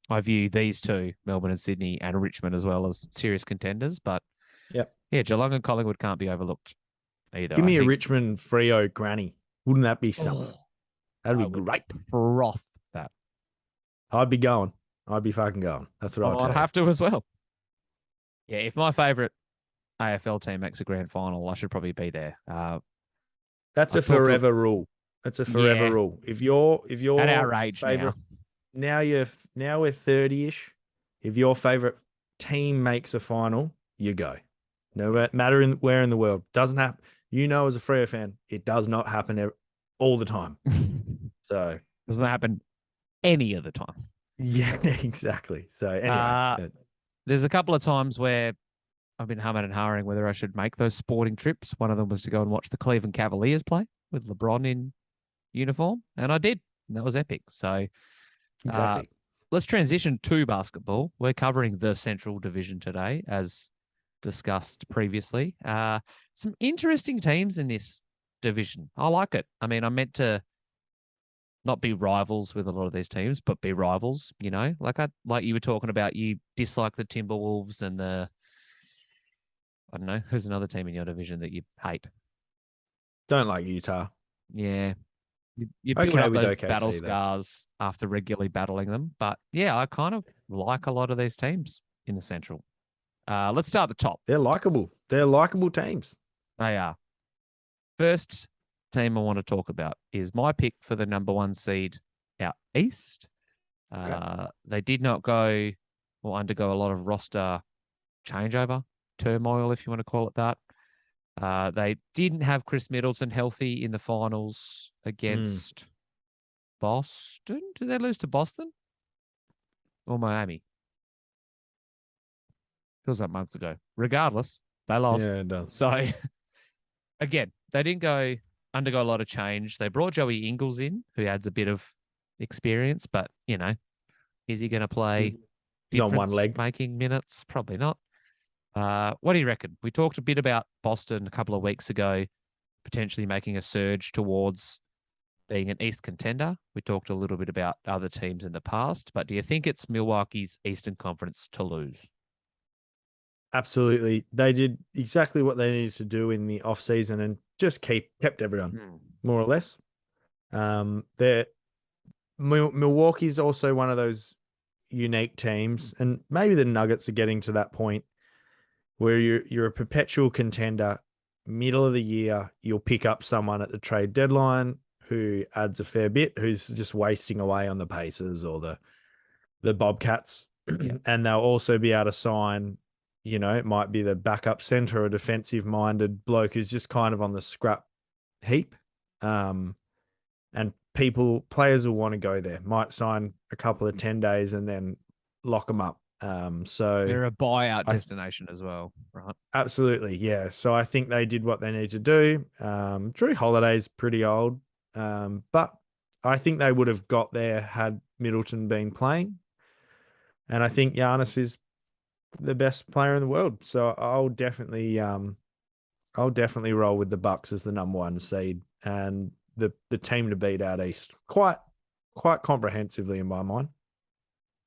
I view these two, Melbourne and Sydney and Richmond as well, as serious contenders. But yeah, Geelong and Collingwood can't be overlooked either. Give me a Richmond Freo granny. Wouldn't that be something? That'd be great. Froth that. I'd be going. I'd be fucking going. That's what I'd have to as well. Yeah, if my favourite AFL team makes a grand final, I should probably be there. That's a forever rule. That's a forever rule. If you're at our age favorite, now we're 30-ish. If your favorite team makes a final, you go. No matter where in the world. Doesn't happen. You know, as a Freo fan, it does not happen all the time. So doesn't happen any of the time. Yeah, exactly. So anyway, there's a couple of times where I've been humming and hawing whether I should make those sporting trips. One of them was to go and watch the Cleveland Cavaliers play with LeBron in uniform, and I did. And that was epic. So exactly. Let's transition to basketball. We're covering the Central Division today, as discussed previously. Some interesting teams in this division. I like it. I mean, I meant to not be rivals with a lot of these teams, but be rivals. Like you were talking about, you dislike the Timberwolves and I don't know, who's another team in your division that you hate? Don't like Utah. Yeah. You build Okay up with those OKC, battle though. scars after regularly battling them. But yeah, I kind of like a lot of these teams in the Central. Let's start at the top. They're likable. They're likable teams. They are. First team I want to talk about is my pick for the number 1 seed out east. Okay. They did not go or undergo a lot of roster changeover, turmoil, if you want to call it that. They didn't have Chris Middleton healthy in the finals against Boston. Did they lose to Boston or Miami? Feels like months ago. Regardless, they lost. Yeah, it does. So, again, they didn't undergo a lot of change. They brought Joey Ingles in, who adds a bit of experience, but, is he going to play He's on one leg. making minutes? Probably not. What do you reckon? We talked a bit about Boston a couple of weeks ago, potentially making a surge towards being an East contender. We talked a little bit about other teams in the past, but do you think it's Milwaukee's Eastern Conference to lose? Absolutely. They did exactly what they needed to do in the offseason and just kept everyone, more or less. Milwaukee's also one of those unique teams, and maybe the Nuggets are getting to that point where you're a perpetual contender. Middle of the year, you'll pick up someone at the trade deadline who adds a fair bit, who's just wasting away on the Pacers or the Bobcats. Yeah. And they'll also be able to sign, it might be the backup center or defensive-minded bloke who's just kind of on the scrap heap. And players will want to go there. Might sign a couple of 10 days and then lock them up. So they're a buyout destination as well, right? Absolutely, yeah. So I think they did what they need to do. Drew Holiday's pretty old, but I think they would have got there had Middleton been playing. And I think Giannis is the best player in the world. So I'll definitely roll with the Bucks as the number 1 seed and the team to beat out east quite comprehensively in my mind.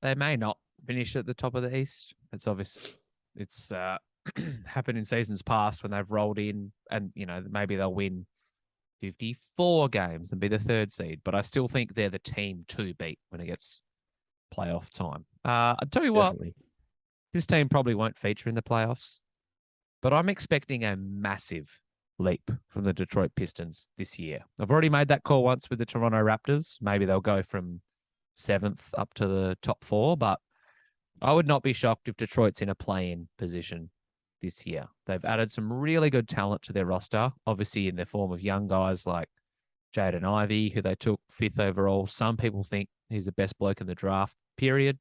They may not finish at the top of the East. It's obvious. It's happened in seasons past when they've rolled in and, maybe they'll win 54 games and be the 3rd seed. But I still think they're the team to beat when it gets playoff time. I'll tell you Definitely. what, this team probably won't feature in the playoffs, but I'm expecting a massive leap from the Detroit Pistons this year. I've already made that call once with the Toronto Raptors. Maybe they'll go from 7th up to the top 4, but I would not be shocked if Detroit's in a play-in position this year. They've added some really good talent to their roster, obviously in the form of young guys like Jaden Ivey, who they took 5th overall. Some people think he's the best bloke in the draft, period.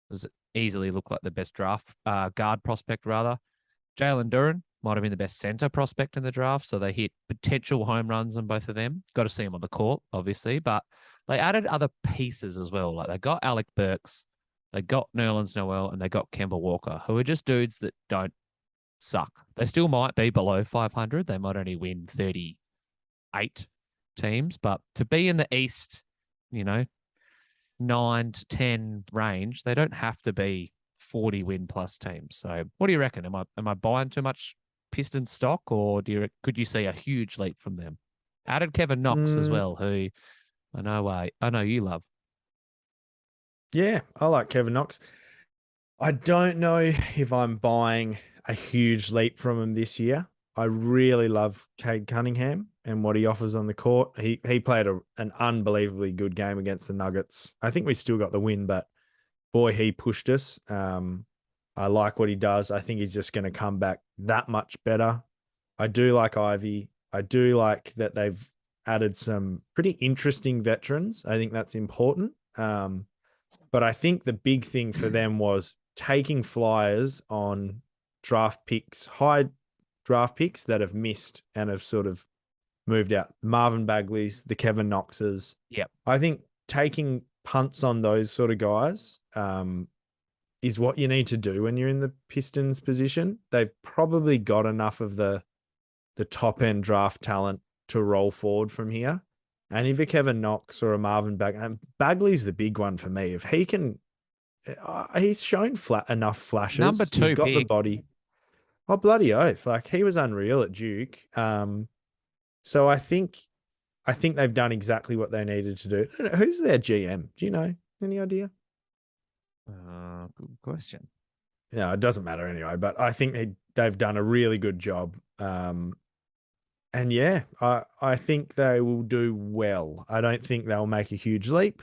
Does easily look like the best draft guard prospect, rather. Jalen Duren might have been the best center prospect in the draft, so they hit potential home runs on both of them. Got to see them on the court, obviously, but they added other pieces as well. Like they got Alec Burks, they got Nerlens Noel, and they got Kemba Walker, who are just dudes that don't suck. They still might be below 500. They might only win 38 teams, but to be in the East, 9 to 10 range, they don't have to be 40 win plus teams. So what do you reckon? Am I buying too much Piston stock, or could you see a huge leap from them? Added Kevin Knox as well, who I know you love. Yeah, I like Kevin Knox. I don't know if I'm buying a huge leap from him this year. I really love Cade Cunningham and what he offers on the court. He played an unbelievably good game against the Nuggets. I think we still got the win, but boy, he pushed us. I like what he does. I think he's just going to come back that much better. I do like Ivy. I do like that they've added some pretty interesting veterans. I think that's important. But I think the big thing for them was taking flyers on draft picks, high draft picks that have missed and have sort of moved out. Marvin Bagley's, the Kevin Knoxes. Yep. I think taking punts on those sort of guys is what you need to do when you're in the Pistons position. They've probably got enough of the top end draft talent to roll forward from here. And if a Kevin Knox or a Marvin Bagley's the big one for me. If he can, he's shown enough flashes. Number two He's got the pick. body. Oh, bloody oath. Like, he was unreal at Duke. So I think they've done exactly what they needed to do. Who's their GM? Do you know? Any idea? Good question. Yeah, it doesn't matter anyway, but I think they've done a really good job. And yeah, I think they will do well. I don't think they'll make a huge leap.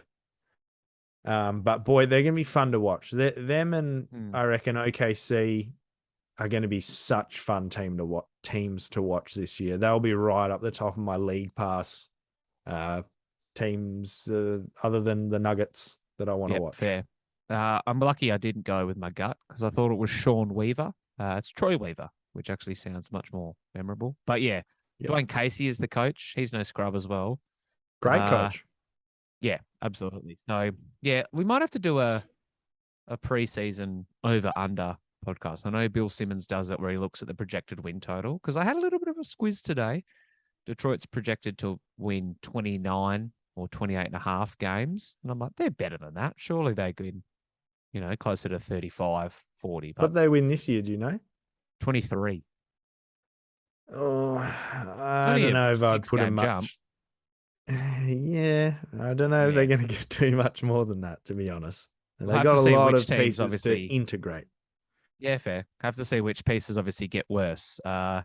But boy, they're going to be fun to watch. Them and I reckon OKC are going to be such fun teams to watch this year. They'll be right up the top of my league pass teams, other than the Nuggets that I want to watch. Fair. I'm lucky I didn't go with my gut because I thought it was Sean Weaver. It's Troy Weaver, which actually sounds much more memorable. But yeah, Dwayne Casey is the coach. He's no scrub as well. Great coach. Yeah, absolutely. So yeah, we might have to do a preseason over-under podcast. I know Bill Simmons does it where he looks at the projected win total because I had a little bit of a squiz today. Detroit's projected to win 29 or 28.5 games. And I'm like, they're better than that. Surely they could, closer to 35, 40. But they win this year, do you know? 23. Oh, I don't know if I'd put them much. Jump. Yeah, I don't know if they're going to get too much more than that, to be honest. And they've got a lot of pieces obviously to integrate. Yeah, fair. Have to see which pieces obviously get worse. The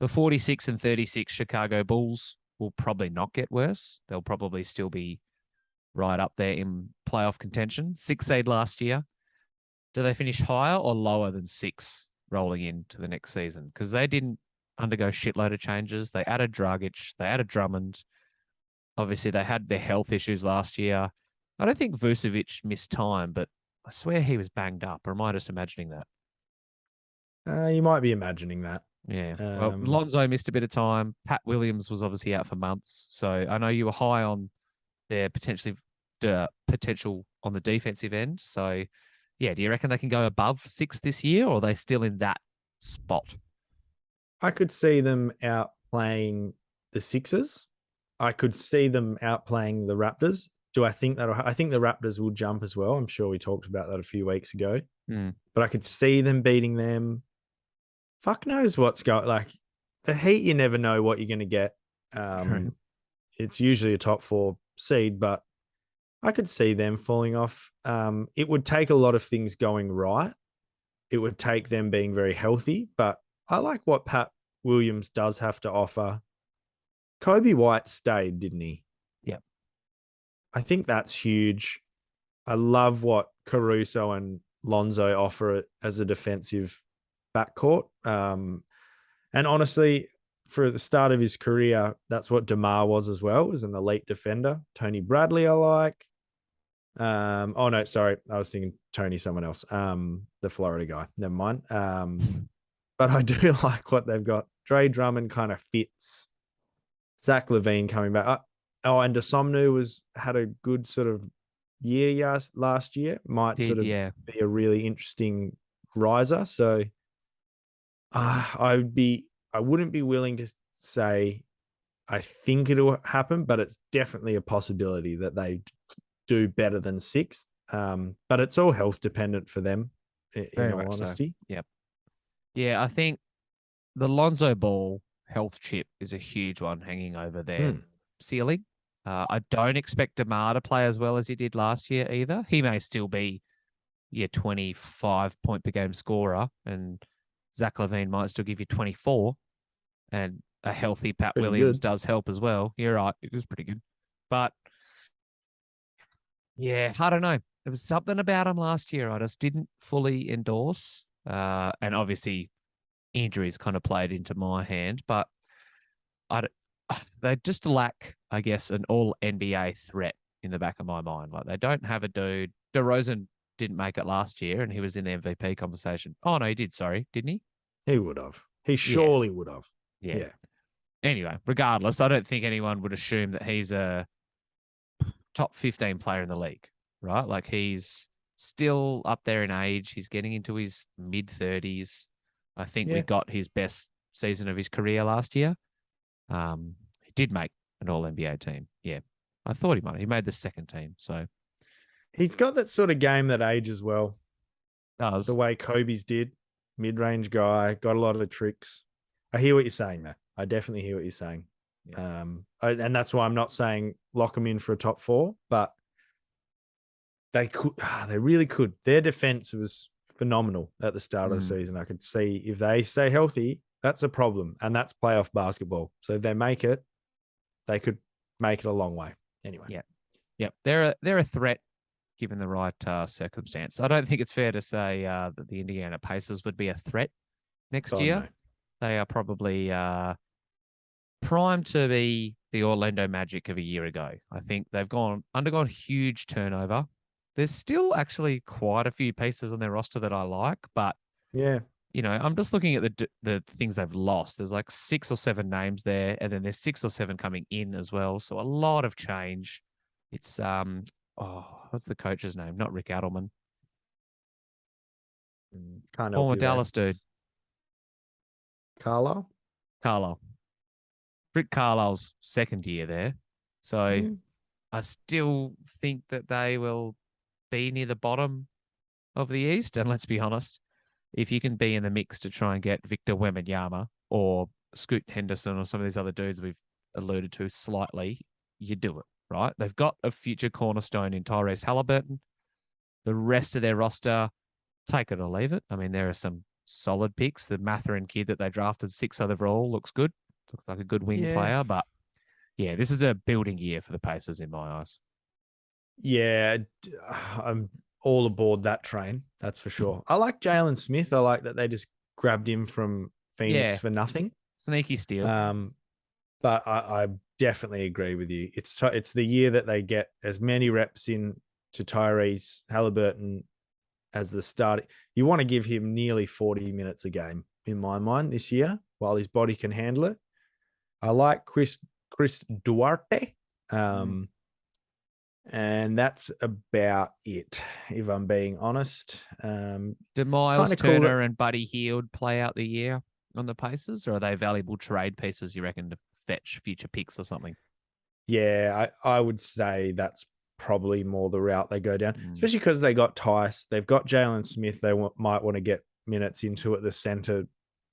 46 and 36 Chicago Bulls will probably not get worse. They'll probably still be right up there in playoff contention. 6th seed last year. Do they finish higher or lower than 6 rolling into the next season? Because they didn't undergo shitload of changes. They added Dragic. They added Drummond. Obviously, they had their health issues last year. I don't think Vucevic missed time, but I swear he was banged up. Or am I just imagining that? You might be imagining that. Yeah. Well, Lonzo missed a bit of time. Pat Williams was obviously out for months. So I know you were high on their potential on the defensive end. So, yeah, do you reckon they can go above 6 this year, or are they still in that spot? I could see them outplaying the Sixers. I could see them outplaying the Raptors. I think the Raptors will jump as well. I'm sure we talked about that a few weeks ago. But I could see them beating them. Fuck knows what's going. Like, the Heat, you never know what you're going to get. It's usually a top 4 seed, but I could see them falling off. It would take a lot of things going right. It would take them being very healthy, but I like what Pat Williams does have to offer. Kobe White stayed, didn't he? Yeah. I think that's huge. I love what Caruso and Lonzo offer it as a defensive backcourt. And honestly, for the start of his career, that's what DeMar was as well, was an elite defender. Tony Bradley, I like. Oh, no, sorry. I was thinking Tony someone else. The Florida guy. Never mind. But I do like what they've got. Dre Drummond kind of fits. Zach LaVine coming back. And Desomnu had a good sort of year last year. Might be a really interesting riser. So I wouldn't be willing to say I think it'll happen, but it's definitely a possibility that they do better than 6th. But it's all health dependent for them, in all honesty. So. Yep. Yeah, I think the Lonzo Ball health chip is a huge one hanging over their ceiling. I don't expect DeMar to play as well as he did last year either. He may still be 25 point per game scorer, and Zach LaVine might still give you 24, and a healthy Pat Williams does help as well. You're right. It was pretty good. But yeah, I don't know. There was something about him last year I just didn't fully endorse. And obviously injuries kind of played into my hand, but they just lack, I guess, an all-NBA threat in the back of my mind. Like, they don't have a dude. DeRozan didn't make it last year, and he was in the MVP conversation. Oh, no, he did, sorry, didn't he? He would have. He surely would have. Yeah. Anyway, regardless, I don't think anyone would assume that he's a top 15 player in the league, right? Like, he's still up there in age. He's getting into his mid-30s. I think we got his best season of his career last year. He did make an All-NBA team. Yeah, I thought he might. He made the second team, so He's got that sort of game that ages well, does. the way Kobe's did. Mid-range guy, got a lot of the tricks. I hear what you're saying, though. I definitely hear what you're saying. Yeah. And that's why I'm not saying lock him in for a top 4, but they could. They really could. Their defense was phenomenal at the start of the season. I could see if they stay healthy, that's a problem, and that's playoff basketball. So if they make it, they could make it a long way. Anyway. Yeah. They're a threat given the right circumstance. I don't think it's fair to say that the Indiana Pacers would be a threat next year. No. They are probably primed to be the Orlando Magic of a year ago. I think they've undergone huge turnover. There's still actually quite a few pieces on their roster that I like, but yeah, I'm just looking at the things they've lost. There's like 6 or 7 names there, and then there's 6 or 7 coming in as well. So a lot of change. It's what's the coach's name? Not Rick Adelman. Former Dallas dude. Carlisle. Rick Carlisle's second year there. So I still think that they will be near the bottom of the East. And let's be honest, if you can be in the mix to try and get Victor Wembanyama or Scoot Henderson or some of these other dudes we've alluded to slightly, you do it, right? They've got a future cornerstone in Tyrese Halliburton. The rest of their roster, take it or leave it. I mean, there are some solid picks. The Mathurin kid that they drafted 6th overall looks good. Looks like a good wing player, but yeah, this is a building year for the Pacers in my eyes. Yeah, I'm all aboard that train. That's for sure. I like Jalen Smith. I like that they just grabbed him from Phoenix for nothing. Sneaky steal. But I definitely agree with you. It's the year that they get as many reps in to Tyrese Halliburton as the start. You want to give him nearly 40 minutes a game in my mind this year while his body can handle it. I like Chris Duarte. And that's about it, if I'm being honest. Do Miles Turner and Buddy Hield play out the year on the Pacers, or are they valuable trade pieces, you reckon, to fetch future picks or something? Yeah, I would say that's probably more the route they go down, especially because they got Tice. They've got Jalen Smith. They might want to get minutes into at the center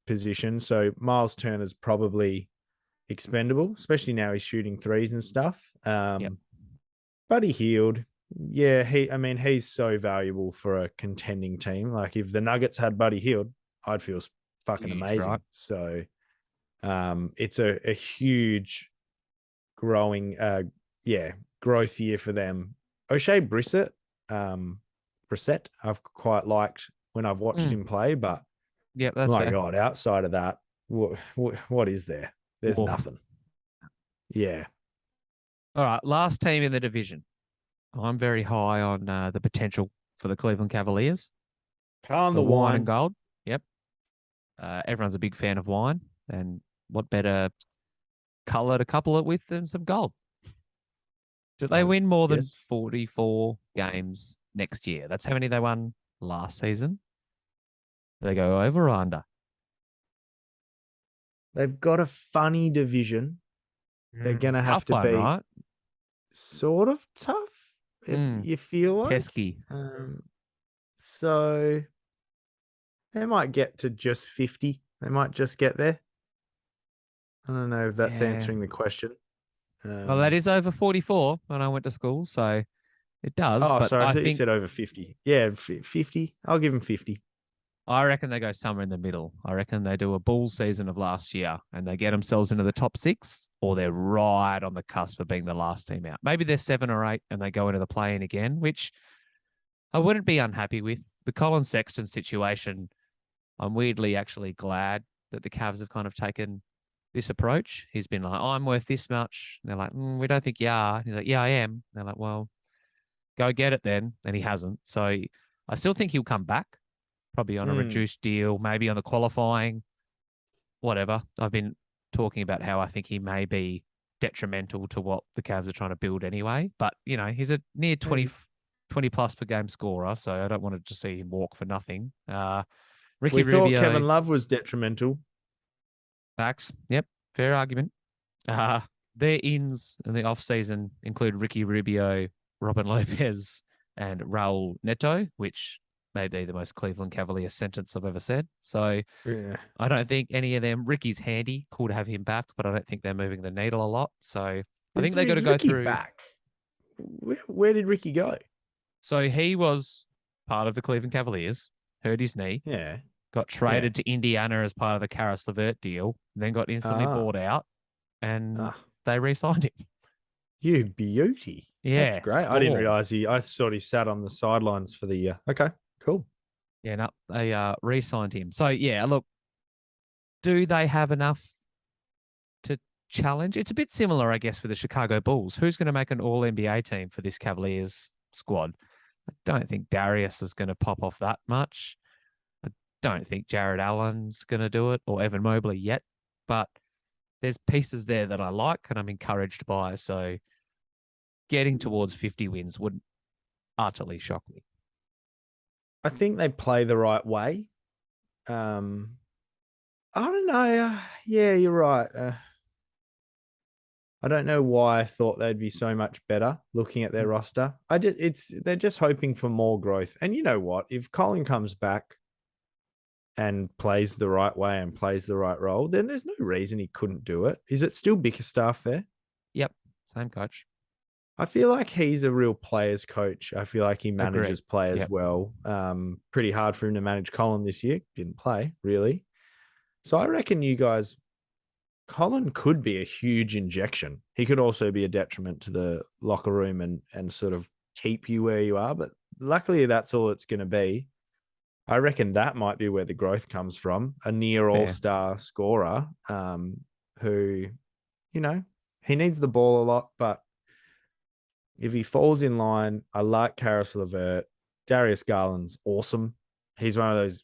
position. So Miles Turner's probably expendable, especially now he's shooting threes and stuff. Buddy Hield, he's so valuable for a contending team. Like if the Nuggets had Buddy Hield, I'd feel fucking amazing. Right? So it's a huge growing growth year for them. O'Shea Brissett, I've quite liked when I've watched him play, but that's my fair. God, outside of that, what is there? There's nothing. Yeah. All right, last team in the division. I'm very high on the potential for the Cleveland Cavaliers. The wine and gold. Yep. Everyone's a big fan of wine, and what better color to couple it with than some gold? Do they win more than 44 games next year? That's how many they won last season. Do they go over or under? They've got a funny division. They're going to have to be right? Sort of tough, if you feel like. Pesky. So they might get to just 50. They might just get there. I don't know if that's answering the question. Well, that is over 44 when I went to school, so it does. Oh, but sorry, I thought think you said over 50. Yeah, 50. I'll give them 50. I reckon they go somewhere in the middle. I reckon they do a bull season of last year and they get themselves into the top 6, or they're right on the cusp of being the last team out. Maybe they're 7 or 8 and they go into the play-in again, which I wouldn't be unhappy with. The Colin Sexton situation, I'm weirdly actually glad that the Cavs have kind of taken this approach. He's been like, I'm worth this much. And they're like, we don't think you are. And he's like, yeah, I am. And they're like, well, go get it then. And he hasn't. So I still think he'll come back. Probably on a reduced deal, maybe on the qualifying, whatever. I've been talking about how I think he may be detrimental to what the Cavs are trying to build anyway. But, he's a near 20 plus per game scorer, so I don't want to just see him walk for nothing. Ricky Rubio. We thought Kevin Love was detrimental. Facts. Yep. Fair argument. their ins in the off-season include Ricky Rubio, Robin Lopez, and Raul Neto, which may be the most Cleveland Cavalier sentence I've ever said. So Yeah. I don't think any of them. Ricky's handy, cool to have him back, but I don't think they're moving the needle a lot. So I think they got to go Ricky through. Back. Where did Ricky go? So he was part of the Cleveland Cavaliers, hurt his knee, Yeah. got traded to Indiana as part of the Karis LeVert deal, then got instantly bought out, and they re-signed him. You beauty. Yeah, that's great. score. I didn't realize I thought he sat on the sidelines for the year. Okay, cool. Yeah, no, they re-signed him. So yeah, look, do they have enough to challenge? It's a bit similar, I guess, with the Chicago Bulls. Who's going to make an All-NBA team for this Cavaliers squad? I don't think Darius is going to pop off that much. I don't think Jared Allen's going to do it or Evan Mobley yet, but there's pieces there that I like and I'm encouraged by. So getting towards 50 wins wouldn't utterly shock me. I think they play the right way. I don't know. Yeah, you're right. I don't know why I thought they'd be so much better looking at their roster. They're just hoping for more growth. And you know what? If Colin comes back and plays the right way and plays the right role, then there's no reason he couldn't do it. Is it still Bickerstaff there? Yep, same coach. I feel like he's a real players coach. I feel like he manages players well. Pretty hard for him to manage Colin this year. Didn't play, really. So I reckon you guys, Colin could be a huge injection. He could also be a detriment to the locker room and sort of keep you where you are. But luckily, that's all it's going to be. I reckon that might be where the growth comes from. A near all-star scorer who, you know, he needs the ball a lot, but if he falls in line, I like Karis LeVert. Darius Garland's awesome. He's one of those.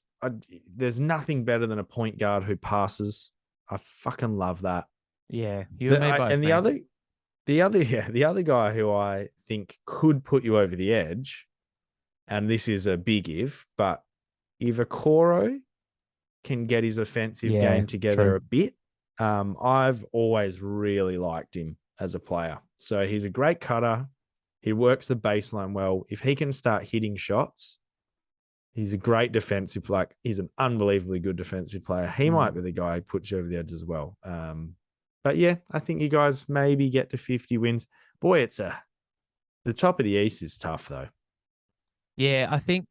There's nothing better than a point guard who passes. I fucking love that. Yeah, you and me both. And the other guy who I think could put you over the edge, and this is a big if, but if Okoro can get his offensive game together a bit, I've always really liked him as a player. So he's a great cutter. He works the baseline well. If he can start hitting shots, he's a great defensive, he's an unbelievably good defensive player. He might be the guy who puts you over the edge as well. But yeah, I think you guys maybe get to 50 wins. Boy, the top of the East is tough though. Yeah, I think,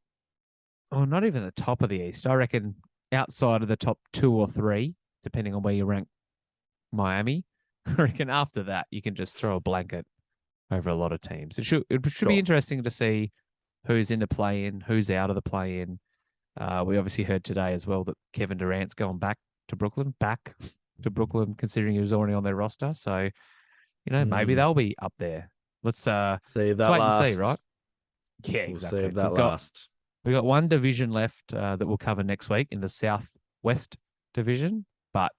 not even the top of the East. I reckon outside of the top 2 or 3, depending on where you rank Miami, I reckon after that, you can just throw a blanket over a lot of teams. It should be interesting to see who's in the play-in, who's out of the play-in. We obviously heard today as well that Kevin Durant's going back to Brooklyn, considering he was already on their roster. So, maybe they'll be up there. Let's see if that wait lasts. and see, right? Yeah, we'll exactly. See if that lasts. We've got one division left that we'll cover next week in the Southwest division. But,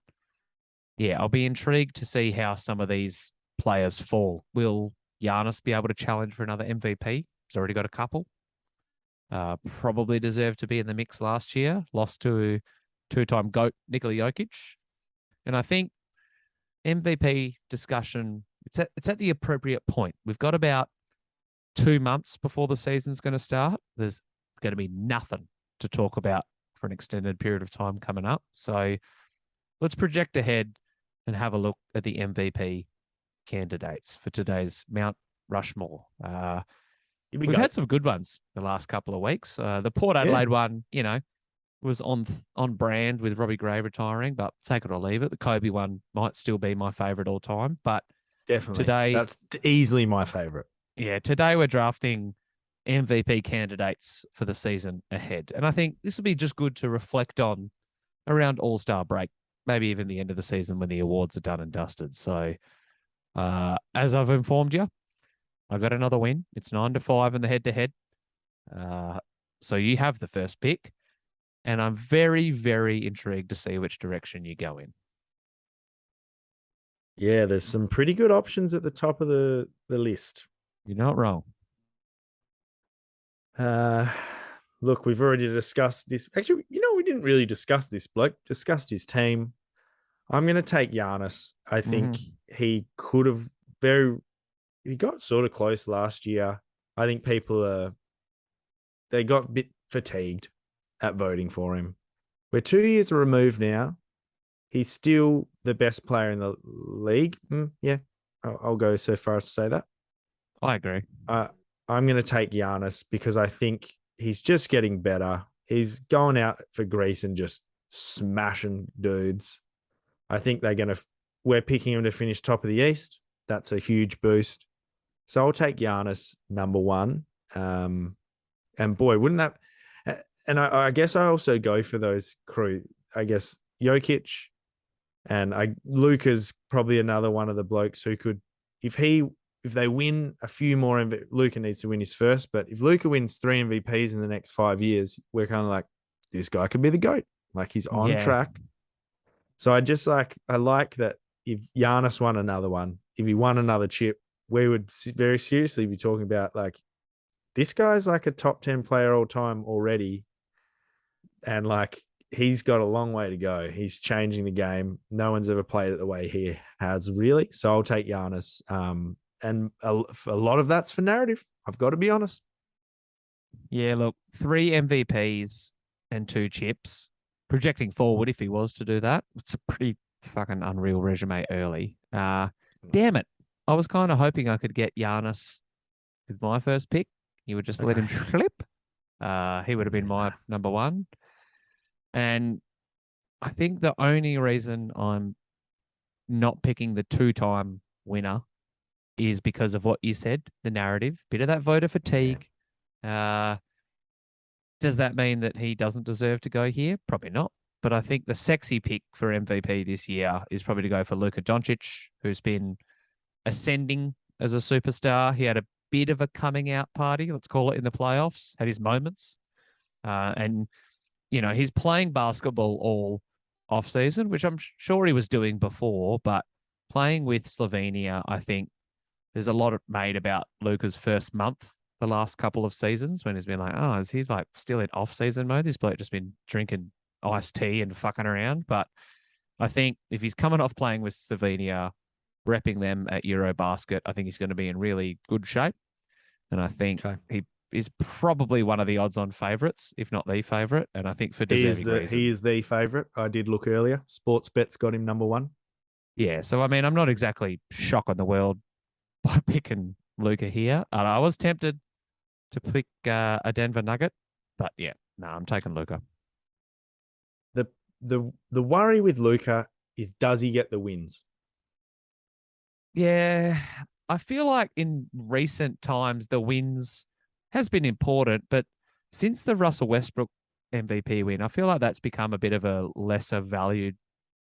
yeah, I'll be intrigued to see how some of these players fall. Will Giannis be able to challenge for another MVP? He's already got a couple. Probably deserved to be in the mix last year. Lost to two-time GOAT Nikola Jokic. And I think MVP discussion, it's at the appropriate point. We've got about 2 months before the season's going to start. There's going to be nothing to talk about for an extended period of time coming up. So let's project ahead and have a look at the MVP candidates for today's Mt Rushmore. We've had some good ones the last couple of weeks. The Port Adelaide one, was on brand with Robbie Gray retiring, but take it or leave it. The Kobe one might still be my favorite all time, but definitely today that's easily my favorite. Yeah, today we're drafting MVP candidates for the season ahead, and I think this will be just good to reflect on around All-Star break, maybe even the end of the season when the awards are done and dusted. So, as I've informed you, I got another win. It's 9-5 in the head-to-head. So you have the first pick, and I'm very, very intrigued to see which direction you go in. Yeah, there's some pretty good options at the top of the list. You're not wrong. Look, we've already discussed this. Actually, we didn't really discuss this bloke. Discussed his team. I'm going to take Giannis. I think he could have he got sort of close last year. I think they got a bit fatigued at voting for him. We're 2 years removed now. He's still the best player in the league. Yeah, I'll go so far as to say that. I agree. I'm going to take Giannis because I think he's just getting better. He's going out for Greece and just smashing dudes. I think we're picking him to finish top of the East. That's a huge boost. So I'll take Giannis number one. And boy, wouldn't that? And I guess I also go for those crew. I guess Jokic and Luka's probably another one of the blokes who could, if they win a few more, Luka needs to win his first. But if Luka wins 3 MVPs in the next 5 years, we're kind of like, this guy could be the GOAT. Like he's on track. So I like that if Giannis won another one, if he won another chip, we would very seriously be talking about like, this guy's like a top 10 player all time already. And like, he's got a long way to go. He's changing the game. No one's ever played it the way he has, really. So I'll take Giannis. And a lot of that's for narrative. I've got to be honest. Yeah, look, 3 MVPs and 2 chips. Projecting forward, if he was to do that, it's a pretty fucking unreal resume early. Damn it. I was kind of hoping I could get Giannis with my first pick. You would just let him slip. He would have been my number one. And I think the only reason I'm not picking the 2-time winner is because of what you said, the narrative, bit of that voter fatigue. Yeah. Does that mean that he doesn't deserve to go here? Probably not. But I think the sexy pick for MVP this year is probably to go for Luka Doncic, who's been ascending as a superstar. He had a bit of a coming out party, let's call it, in the playoffs, had his moments. And, he's playing basketball all off-season, which I'm sure he was doing before, but playing with Slovenia, I think there's a lot made about Luka's first month the last couple of seasons when he's been like, oh, is he like still in off-season mode? This bloke just been drinking iced tea and fucking around. But I think if he's coming off playing with Slovenia, repping them at Eurobasket, I think he's going to be in really good shape. And I think he is probably one of the odds-on favourites, if not the favourite. And I think for deserving reason. He is the favourite. I did look earlier. Sports Bet's got him number one. Yeah, so I mean, I'm not exactly shocking the world by picking Luka here. And I was tempted to pick a Denver Nugget, but yeah, no, I'm taking Luka. The worry with Luka is, does he get the wins? Yeah, I feel like in recent times the wins has been important, but since the Russell Westbrook MVP win, I feel like that's become a bit of a lesser valued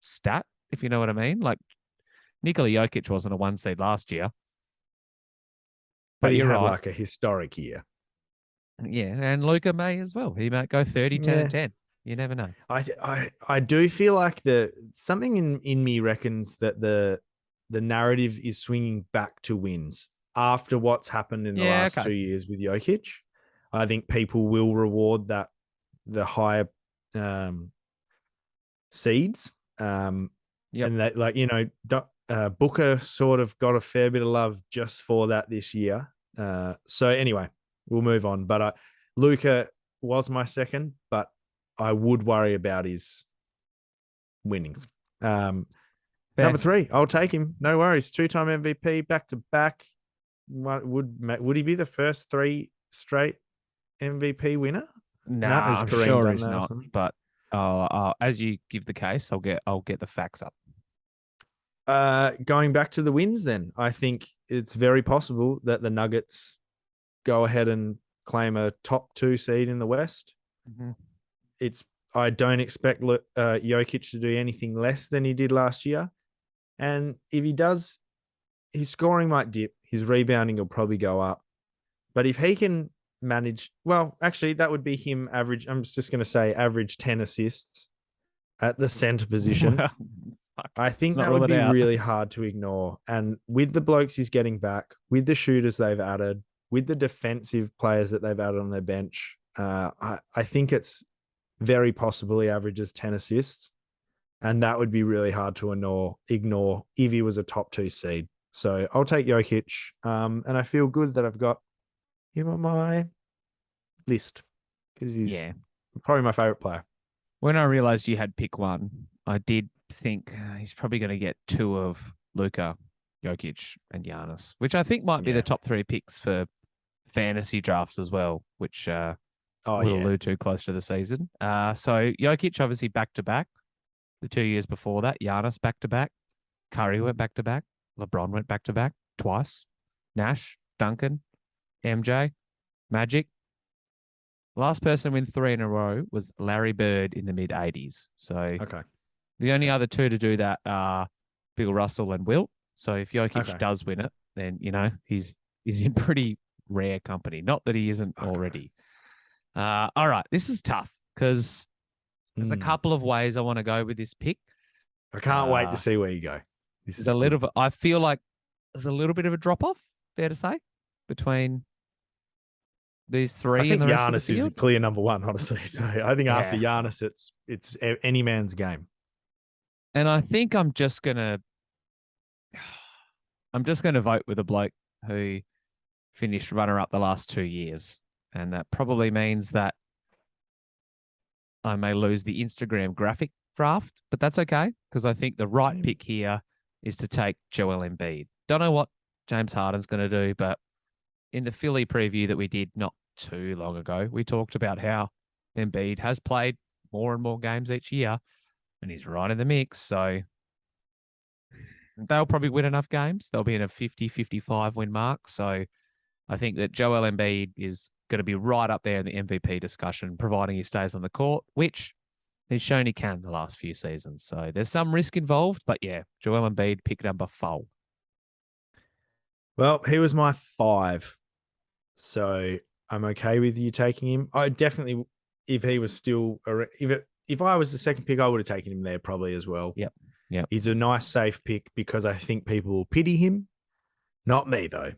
stat, if you know what I mean. Like Nikola Jokic wasn't a 1 seed last year. But he had like a historic year. Yeah, and Luka may as well. He might go 30, 10, and 10. You never know. I do feel like something in me reckons that the narrative is swinging back to wins after what's happened in the last 2 years with Jokic. I think people will reward the higher seeds. And that, Booker sort of got a fair bit of love just for that this year. So anyway, we'll move on. But Luka was my second, but I would worry about his winnings. Number 3, I'll take him. No worries. 2-time MVP, back to back. Would he be the first 3 straight MVP winner? No, I'm sure he's not. But as you give the case, I'll get the facts up. Going back to the wins, then I think it's very possible that the Nuggets go ahead and claim a top 2 seed in the West. Mm-hmm. I don't expect Jokic to do anything less than he did last year. And if he does, his scoring might dip. His rebounding will probably go up. But if he can manage, well, actually, that would be him average. I'm just going to say average 10 assists at the center position. I think that would be really hard to ignore. And with the blokes he's getting back, with the shooters they've added, with the defensive players that they've added on their bench, I think it's very possible he averages 10 assists. And that would be really hard to ignore if he was a top 2 seed. So I'll take Jokic. And I feel good that I've got him on my list because he's probably my favorite player. When I realized you had pick one, I did think he's probably going to get 2 of Luka, Jokic, and Giannis, which I think might be the top 3 picks for fantasy drafts as well, which we'll allude to close to the season. So Jokic obviously back-to-back. The 2 years before that, Giannis back-to-back. Curry went back-to-back. LeBron went back-to-back twice. Nash, Duncan, MJ, Magic. Last person to win 3 in a row was Larry Bird in the mid-'80s. So the only other 2 to do that are Bill Russell and Wilt. So if Jokic does win it, then, he's in pretty rare company. Not that he isn't already. All right, this is tough because there's a couple of ways I want to go with this pick. I can't wait to see where you go. This is I feel like there's a little bit of a drop-off, fair to say, between these 3 I think and the rest Giannis of the field. is a clear number 1, honestly. So I think after Giannis, it's any man's game. And I think I'm just gonna vote with a bloke who finished runner-up the last 2 years, and that probably means that I may lose the Instagram graphic draft, but that's okay because I think the right pick here is to take Joel Embiid. Don't know what James Harden's going to do, but in the Philly preview that we did not too long ago, we talked about how Embiid has played more and more games each year, and he's right in the mix. So they'll probably win enough games. They'll be in a 50-55 win mark. So I think that Joel Embiid is going to be right up there in the MVP discussion, providing he stays on the court, which he's shown he can the last few seasons. So there's some risk involved, but yeah, Joel Embiid, pick number 4. Well, he was my 5. So I'm okay with you taking him. I definitely, if he was still, if I was the second pick, I would have taken him there probably as well. Yep. He's a nice, safe pick because I think people will pity him. Not me, though.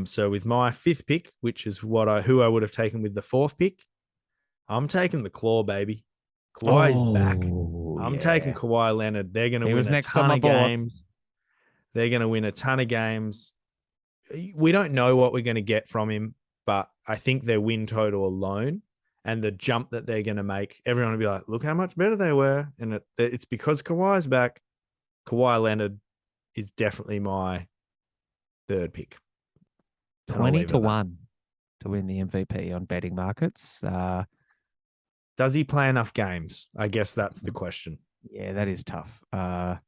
So with my 5th pick, which is who I would have taken with the 4th pick, I'm taking the Claw, baby. Kawhi's back. I'm taking Kawhi Leonard. They're going to win a ton of games. They're going to win a ton of games. We don't know what we're going to get from him, but I think their win total alone and the jump that they're going to make, everyone will be like, look how much better they were. And it's because Kawhi's back. Kawhi Leonard is definitely my 3rd pick. 20-1 to win the MVP on betting markets. Does he play enough games? I guess that's the question. Yeah, that is tough. I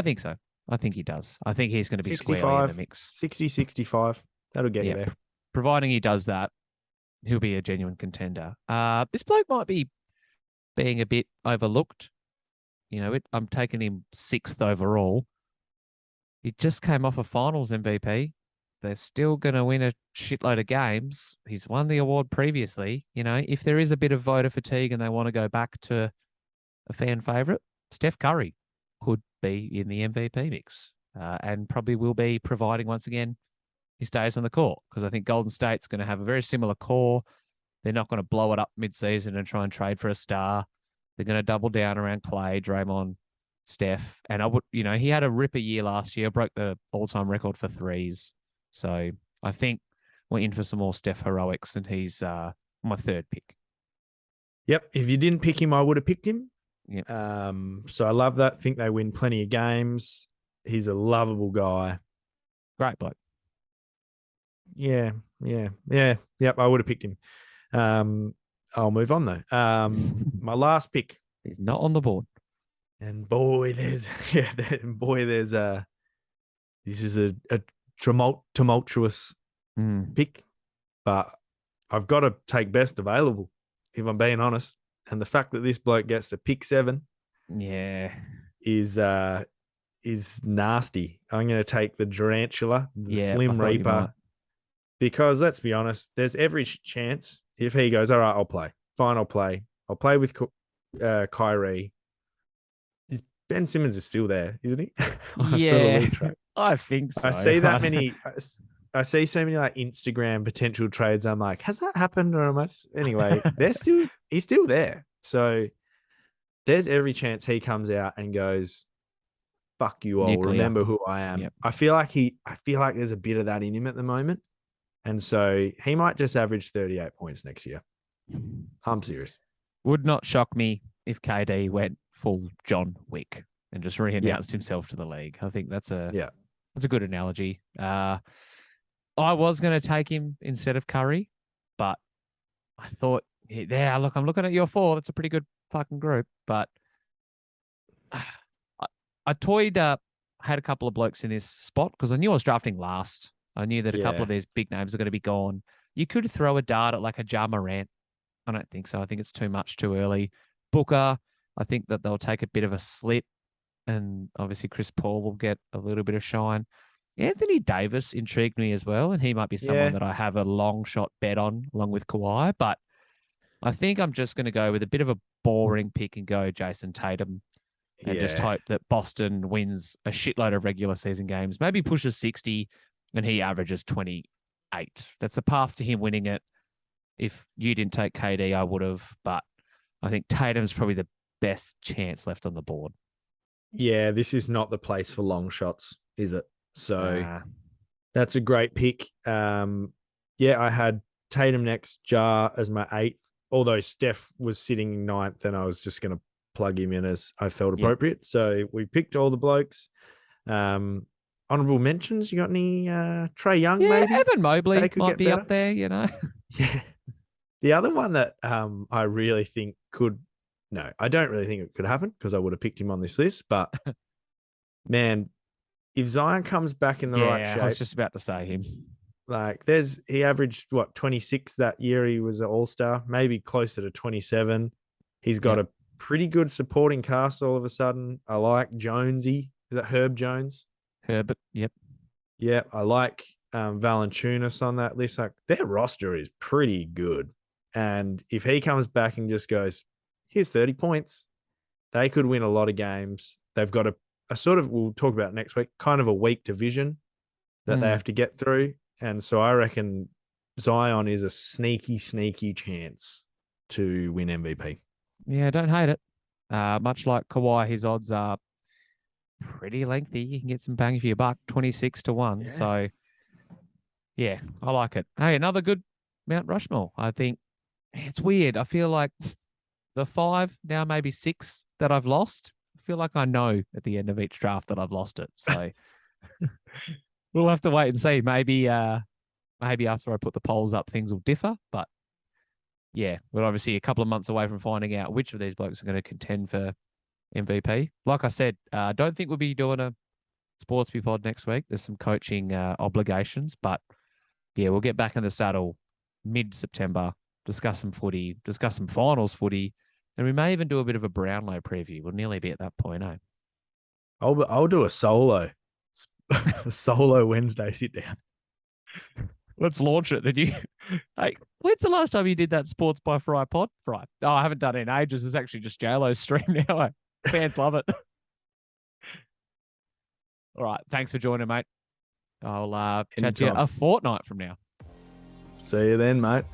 think so. I think he does. I think he's going to be squarely in the mix. 60, 65. That'll get you there. Providing he does that, he'll be a genuine contender. This bloke might be being a bit overlooked. I'm taking him 6th overall. He just came off a finals MVP. They're still going to win a shitload of games. He's won the award previously. If there is a bit of voter fatigue and they want to go back to a fan favorite, Steph Curry could be in the MVP mix and probably will be, providing once again he stays on the court, because I think Golden State's going to have a very similar core. They're not going to blow it up mid-season and try and trade for a star. They're going to double down around Clay, Draymond, Steph. And he had a ripper year last year, broke the all-time record for threes. So I think we're in for some more Steph heroics, and he's my 3rd pick. Yep. If you didn't pick him, I would have picked him. Yep. So I love that. Think they win plenty of games. He's a lovable guy. Great bloke. Yeah. Yep. I would have picked him. I'll move on though. My last pick. He's not on the board. And this is a tumultuous pick, but I've got to take best available, if I'm being honest. And the fact that this bloke gets to pick 7 is nasty. I'm going to take the Durantula, the Slim Reaper, because let's be honest, there's every chance if he goes, all right, I'll play. Fine, I'll play. I'll play with Kyrie. Ben Simmons is still there, isn't he? I think so. I see that many. I see so many like Instagram potential trades. I'm like, has that happened or am I? Anyway, he's still there. So there's every chance he comes out and goes, fuck you all, Nuclear. remember who I am. Yep. I feel like there's a bit of that in him at the moment. And so he might just average 38 points next year. I'm serious. Would not shock me if KD went full John Wick and just re-announced himself to the league. I think that's a good analogy. I was going to take him instead of Curry, but I thought, yeah, look, I'm looking at your 4. That's a pretty good fucking group. But I toyed up, had a couple of blokes in this spot because I knew I was drafting last. I knew that a couple of these big names are going to be gone. You could throw a dart at like a Ja Morant. I don't think so. I think it's too much too early. Booker, I think that they'll take a bit of a slip, and obviously Chris Paul will get a little bit of shine. Anthony Davis intrigued me as well, and he might be someone that I have a long shot bet on along with Kawhi, but I think I'm just going to go with a bit of a boring pick and go Jason Tatum and just hope that Boston wins a shitload of regular season games, maybe pushes 60 and he averages 28. That's the path to him winning it. If you didn't take KD, I would have, but I think Tatum's probably the best chance left on the board. Yeah, this is not the place for long shots, is it? So that's a great pick. I had Tatum next, Ja as my 8th, although Steph was sitting 9th and I was just going to plug him in as I felt appropriate. Yep. So we picked all the blokes. Honorable mentions, you got any Trae Young maybe? Evan Mobley might be up there, you know. Yeah. The other one that I really think I don't really think it could happen because I would have picked him on this list, but man, if Zion comes back in the right shape. I was just about to say him. Like he averaged 26 that year. He was an all-star, maybe closer to 27. He's got a pretty good supporting cast all of a sudden. I like Jonesy. Is that Herb Jones? Herbert, yep. Yeah, I like Valanciunas on that list. Like their roster is pretty good. And if he comes back and just goes, here's 30 points, they could win a lot of games. They've got a sort of, we'll talk about next week, kind of a weak division that they have to get through. And so I reckon Zion is a sneaky, sneaky chance to win MVP. Yeah, don't hate it. Much like Kawhi, his odds are pretty lengthy. You can get some bang for your buck, 26-1. Yeah. So, yeah, I like it. Hey, another good Mount Rushmore. I think it's weird. I feel like the 5, now maybe 6 that I've lost, I feel like I know at the end of each draft that I've lost it. So we'll have to wait and see. Maybe after I put the polls up, things will differ. But yeah, we're obviously a couple of months away from finding out which of these blokes are going to contend for MVP. Like I said, I don't think we'll be doing a Sportsby pod next week. There's some coaching obligations, but yeah, we'll get back in the saddle mid-September, discuss some footy, discuss some finals footy, and we may even do a bit of a Brownlow preview. We'll nearly be at that point, eh? I'll do a solo Wednesday sit down. Let's launch it. Then hey, when's the last time you did that Sports by Fry pod? Fry. Oh, I haven't done it in ages. It's actually just JLo's stream now. Eh? Fans love it. All right. Thanks for joining, mate. I'll chat to you a fortnight from now. See you then, mate.